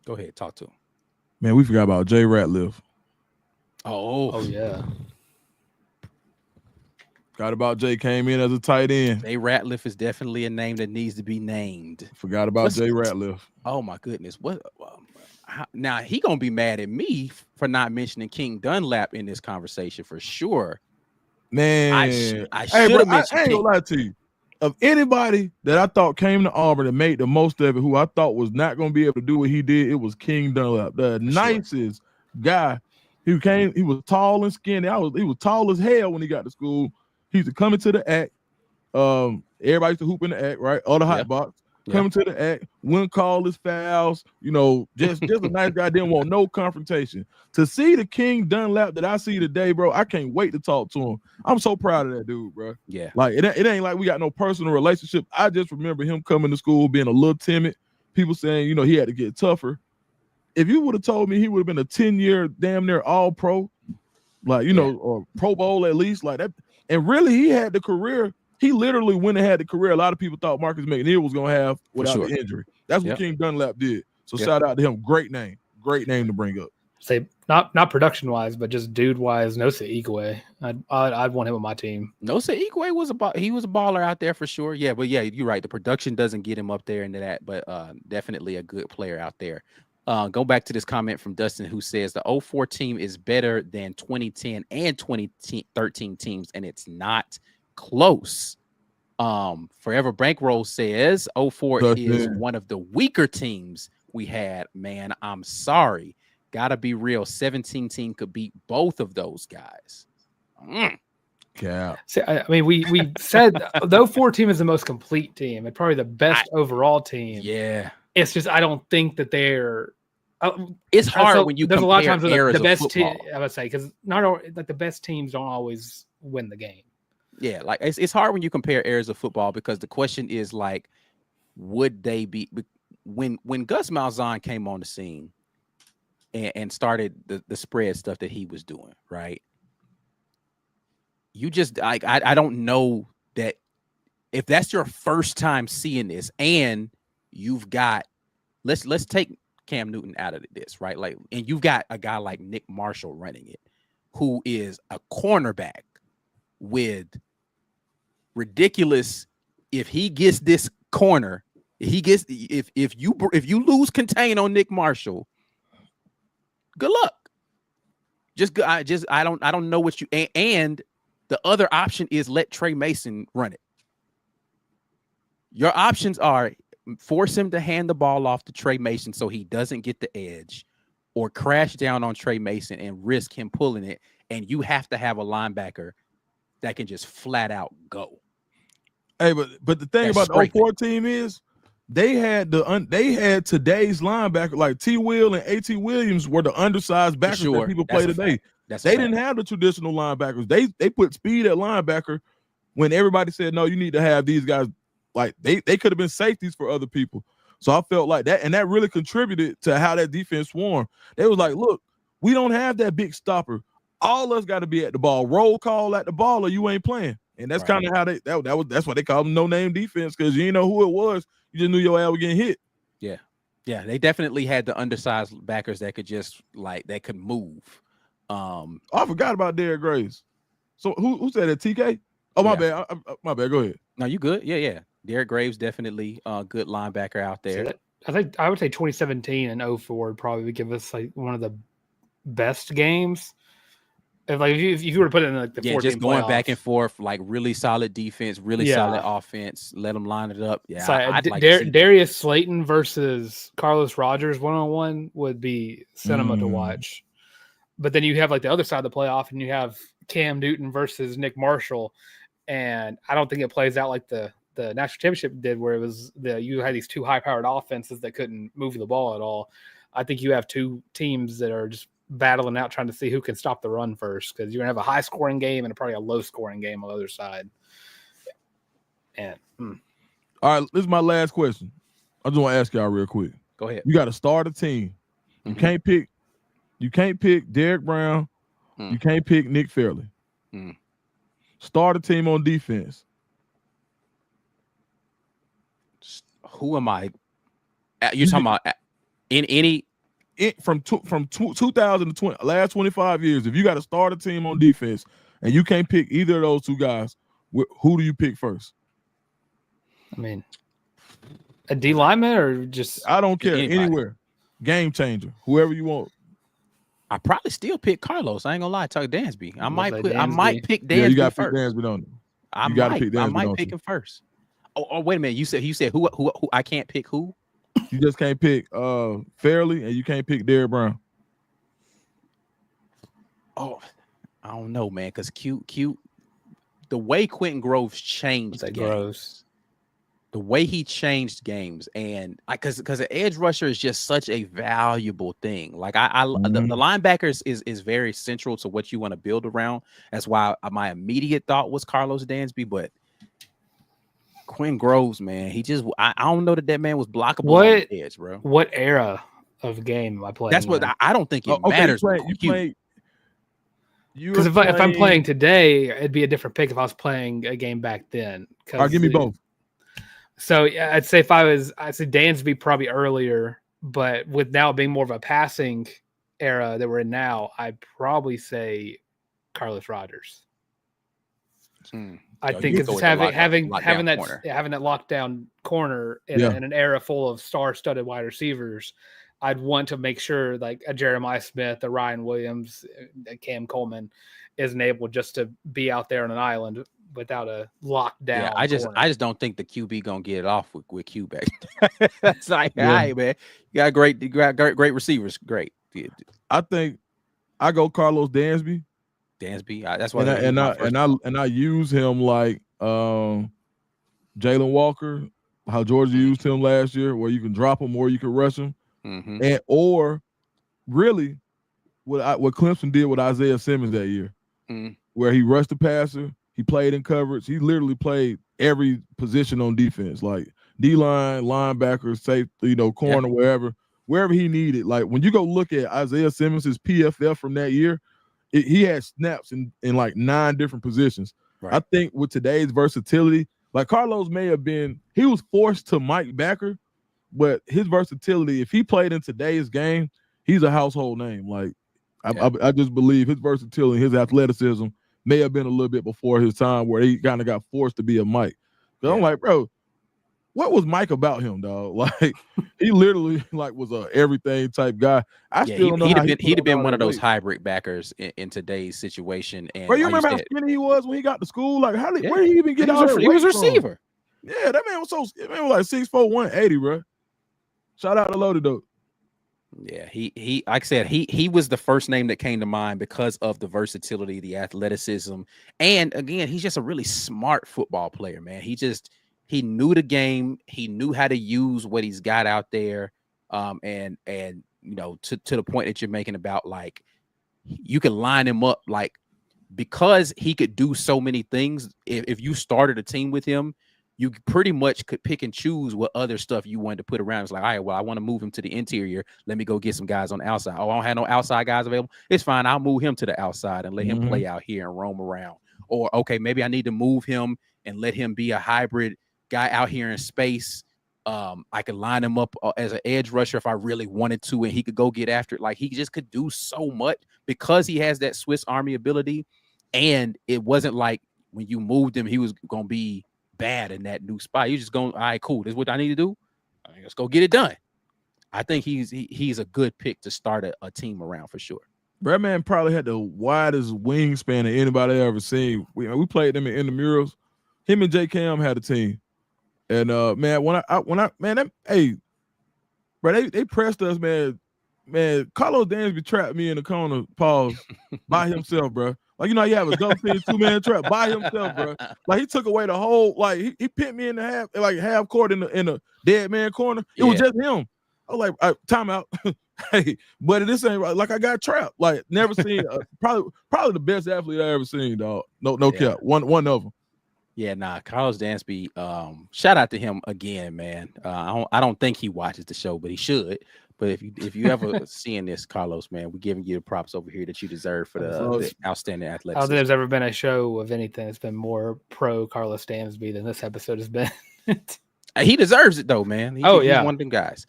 Go ahead, talk to him. Man, we forgot about Jay Ratliff. Oh yeah. Forgot about Jay, came in as a tight end. Jay Ratliff is definitely a name that needs to be named. Forgot about Jay Ratliff. Oh my goodness. Now he gonna be mad at me for not mentioning King Dunlap in this conversation for sure. Man, I should have mentioned I ain't gonna lie to you. Of anybody that I thought came to Auburn and made the most of it, who I thought was not going to be able to do what he did, it was King Dunlap, the nicest guy. He was tall and skinny. He was tall as hell when he got to school. He used to come into the act. Everybody used to hoop in the act, right? Or the hot box. coming to the act, wouldn't call his fouls, just a nice guy, didn't want no confrontation. To see the King Dunlap that I see today, bro, I can't wait to talk to him. I'm so proud of that dude, bro. Yeah. Like, it ain't like we got no personal relationship. I just remember him coming to school being a little timid, people saying, he had to get tougher. If you would have told me he would have been a 10-year damn near all-pro, like, or Pro Bowl at least, like that, and really he had the career. He literally went and had the career a lot of people thought Marcus McNeil was going to have without the injury. That's what King Dunlap did. So shout out to him. Great name to bring up. Say not production wise, but just dude wise. Nosa Igwe, I'd want him on my team. Nosa Igwe was he was a baller out there for sure. Yeah, but yeah, you're right. The production doesn't get him up there into that, but definitely a good player out there. Go back to this comment from Dustin, who says the 04 team is better than 2010 and 2013 teams, and it's not close. Forever Bankroll says 04 is one of the weaker teams we had. Man, I'm sorry. Gotta be real. 17 team could beat both of those guys. Yeah. See, I mean, we said the 04 team is the most complete team and probably the best overall team. Yeah. It's just I don't think that they're. It's hard when you. There's a lot of times where the best team. I would say because like the best teams don't always win the game. Yeah, like it's hard when you compare eras of football because the question is like, would they be when Gus Malzahn came on the scene and started the spread stuff that he was doing, right? You just like I don't know that if that's your first time seeing this and you've got let's take Cam Newton out of this, right? Like, and you've got a guy like Nick Marshall running it, who is a cornerback with ridiculous. If he gets this corner, if you lose contain on Nick Marshall, good luck. I don't know what you and the other option is let Trey Mason run it. Your options are force him to hand the ball off to Trey Mason so he doesn't get the edge, or crash down on Trey Mason and risk him pulling it. And you have to have a linebacker that can just flat out go. Hey, but the thing about the 04 team is they had today's linebacker, like T. Will and A.T. Williams were the undersized backers that people play today. They didn't have the traditional linebackers. They put speed at linebacker when everybody said, no, you need to have these guys. Like they could have been safeties for other people. So I felt like that, and that really contributed to how that defense swarmed. They was like, look, we don't have that big stopper. All us got to be at the ball. Roll call at the ball or you ain't playing. And that's kind of how that's what they call them no-name defense, because you didn't know who it was. You just knew your ass was getting hit. Yeah. Yeah, they definitely had the undersized backers that could just that could move. I forgot about Derrick Graves. So who said that? TK? Oh, my bad. My bad. Go ahead. No, you good? Yeah. Derrick Graves definitely a good linebacker out there. I think I would say 2017 and 04 would probably give us like one of the best games. If you were to put it in like the just going back and forth, like really solid defense, really solid offense, let them line it up. Yeah, I'd like to see Darius Slayton versus Carlos Rogers 1-on-1 would be cinema to watch. But then you have like the other side of the playoff, and you have Cam Newton versus Nick Marshall, and I don't think it plays out like the national championship did, where it was you had these two high-powered offenses that couldn't move the ball at all. I think you have two teams that are just battling out, trying to see who can stop the run first, because you're gonna have a high-scoring game and probably a low-scoring game on the other side. And all right, this is my last question. I just want to ask y'all real quick. Go ahead. You got to start a team. You can't pick. You can't pick Derrick Brown. You can't pick Nick Fairley. Start a team on defense. Who am I? You're talking about in any from 2020, last 25 years. If you got to start a team on defense and you can't pick either of those two guys, who do you pick first? I mean, a D lineman or just I don't care anywhere. Game changer, whoever you want. I probably still pick Carlos. I ain't gonna lie. Talk Dansby. I might pick Dansby you got to first. pick Dansby, don't you? I might pick him first. Oh, wait a minute. You said who I can't pick who? You just can't pick Fairley, and you can't pick Derrick Brown. Oh, I don't know, man. Because cute. The way Quentin Groves changed the game. the way he changed games, and because an edge rusher is just such a valuable thing. Like the linebackers is very central to what you want to build around. That's why my immediate thought was Carlos Dansby, but Quinn Groves, man, I don't know that man was blockable on the edge, bro. What era of game am I playing? That's what I don't think it matters. Because if I'm playing today, it'd be a different pick if I was playing a game back then. All right, give me both. So yeah, I'd say Dansby probably earlier, but with now being more of a passing era that we're in now, I'd probably say Carlos Rogers. I think it's having that lockdown corner in an era full of star-studded wide receivers. I'd want to make sure like a Jeremiah Smith, a Ryan Williams, a Cam Coleman isn't able just to be out there on an island without a lockdown. Yeah, I just don't think the QB gonna get it off with Q back. That's like, all right, man. You got great receivers. Great. I think I go Carlos Dansby. That's why. And I use him like Jalen Walker, how Georgia used him last year, where you can drop him or you can rush him, and or really what Clemson did with Isaiah Simmons that year, where he rushed the passer. He played in coverage. He literally played every position on defense, like D-line, linebacker, safety, corner, wherever he needed. Like when you go look at Isaiah Simmons' PFF from that year, he had snaps in like 9 different positions. Right. I think with today's versatility, like Carlos he was forced to Mike Backer, but his versatility, if he played in today's game, he's a household name. Like I just believe his versatility, his athleticism may have been a little bit before his time where he kind of got forced to be a Mike. I'm like, bro, what was Mike about him, dog? Like he literally like was a everything type guy. He'd have been one of those hybrid backers in today's situation. And bro, you remember how skinny he was when he got to school? Like where did he even get out there? He was a receiver. Yeah, that man was was like 6'4", 180, bro. Shout out to Loaded Dope. Yeah, he like I said, he was the first name that came to mind because of the versatility, the athleticism, and again, he's just a really smart football player, man. He knew the game, he knew how to use what he's got out there, and to the point that you're making about like you can line him up like because he could do so many things. If you started a team with him, you pretty much could pick and choose what other stuff you wanted to put around. It's like, all right, well, I want to move him to the interior. Let me go get some guys on the outside. Oh, I don't have no outside guys available. It's fine. I'll move him to the outside and let him play out here and roam around. Or, okay, maybe I need to move him and let him be a hybrid guy out here in space. I could line him up as an edge rusher if I really wanted to, and he could go get after it. Like he just could do so much because he has that Swiss Army ability. And it wasn't like when you moved him, he was going to be bad in that new spot. You're just going, all right, cool. This is what I need to do. All right, let's go get it done. I think he's a good pick to start a team around for sure. That man probably had the widest wingspan of anybody I ever seen. We played them in intramurals. Him and J Cam had a team, and they pressed us, man. Man, Carlos Dansby trapped me in the corner, pause, by himself, bro. Like, you have a double team 2-man trap by himself, bro. Like, he took away the whole, like, he pinned me in the half court in the dead man corner. It was just him. I was like, timeout. Hey, but this ain't right. Like, I got trapped. Like, never seen, probably the best athlete I ever seen, dog. No cap. One of them. Yeah, Carlos Dansby, shout out to him again, man. I don't think he watches the show, but he should. But if you ever seeing this, Carlos, man, we're giving you the props over here that you deserve for the outstanding athletics. I don't think there's ever been a show of anything that's been more pro Carlos Dansby than this episode has been. He deserves it though, man. He's one of them guys.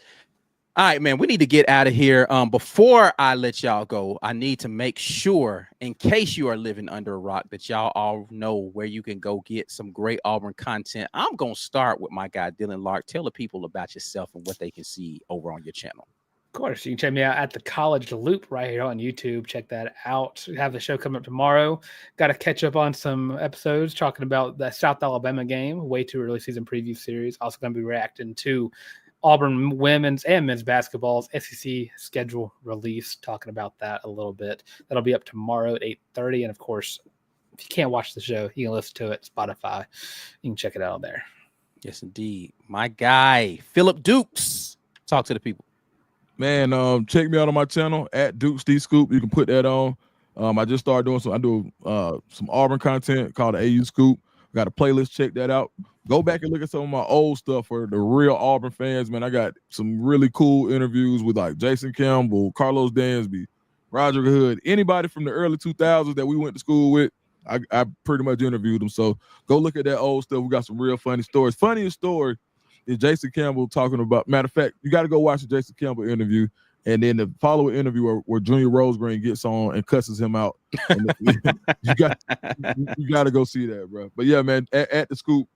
All right, man, we need to get out of here. Before I let y'all go, I need to make sure, in case you are living under a rock, that y'all all know where you can go get some great Auburn content. I'm going to start with my guy, Dylan Larck. Tell the people about yourself and what they can see over on your channel. Of course, you can check me out at the College Loop right here on YouTube. Check that out. We have the show coming up tomorrow. Got to catch up on some episodes talking about the South Alabama game, way too early season preview series. Also going to be reacting to Auburn women's and men's basketball's SEC schedule release, talking about that a little bit. That'll be up tomorrow at 8:30. And of course, if you can't watch the show, you can listen to it Spotify. You can check it out there. Yes, indeed. My guy, Phillip Dukes. Talk to the people. Man, check me out on my channel at Dukes D Scoop. You can put that on. I just started doing some Auburn content called the AU Scoop. Got a playlist, check that out. Go back and look at some of my old stuff for the real Auburn fans, man. I got some really cool interviews with like Jason Campbell, Carlos Dansby, Roger Hood, anybody from the early 2000s that we went to school with. I pretty much interviewed them. So go look at that old stuff. We got some real funny stories. Funniest story is Jason Campbell talking about, matter of fact, you got to go watch the Jason Campbell interview. And then the following interview where Junior Rosegreen gets on and cusses him out. you got to go see that, bro. But yeah, man, at the Scoop,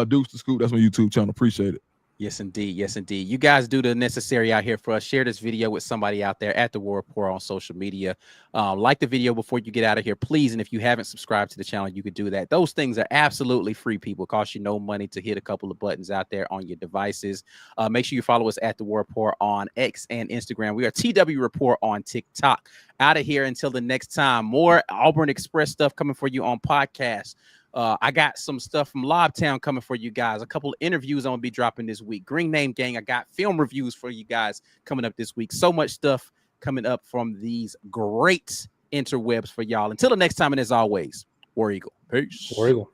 Deuce the Scoop, that's my YouTube channel. Appreciate it. Yes, indeed. Yes, indeed. You guys do the necessary out here for us. Share this video with somebody out there at the War Report on social media. Like the video before you get out of here, please. And if you haven't subscribed to the channel, you could do that. Those things are absolutely free, people. It costs you no money to hit a couple of buttons out there on your devices. Make sure you follow us at the War Report on X and Instagram. We are TW Report on TikTok. Out of here until the next time. More Auburn Express stuff coming for you on podcasts. I got some stuff from Lobtown coming for you guys. A couple of interviews I'm gonna be dropping this week. Green Name Gang, I got film reviews for you guys coming up this week. So much stuff coming up from these great interwebs for y'all. Until the next time, and as always, War Eagle. Peace. War Eagle.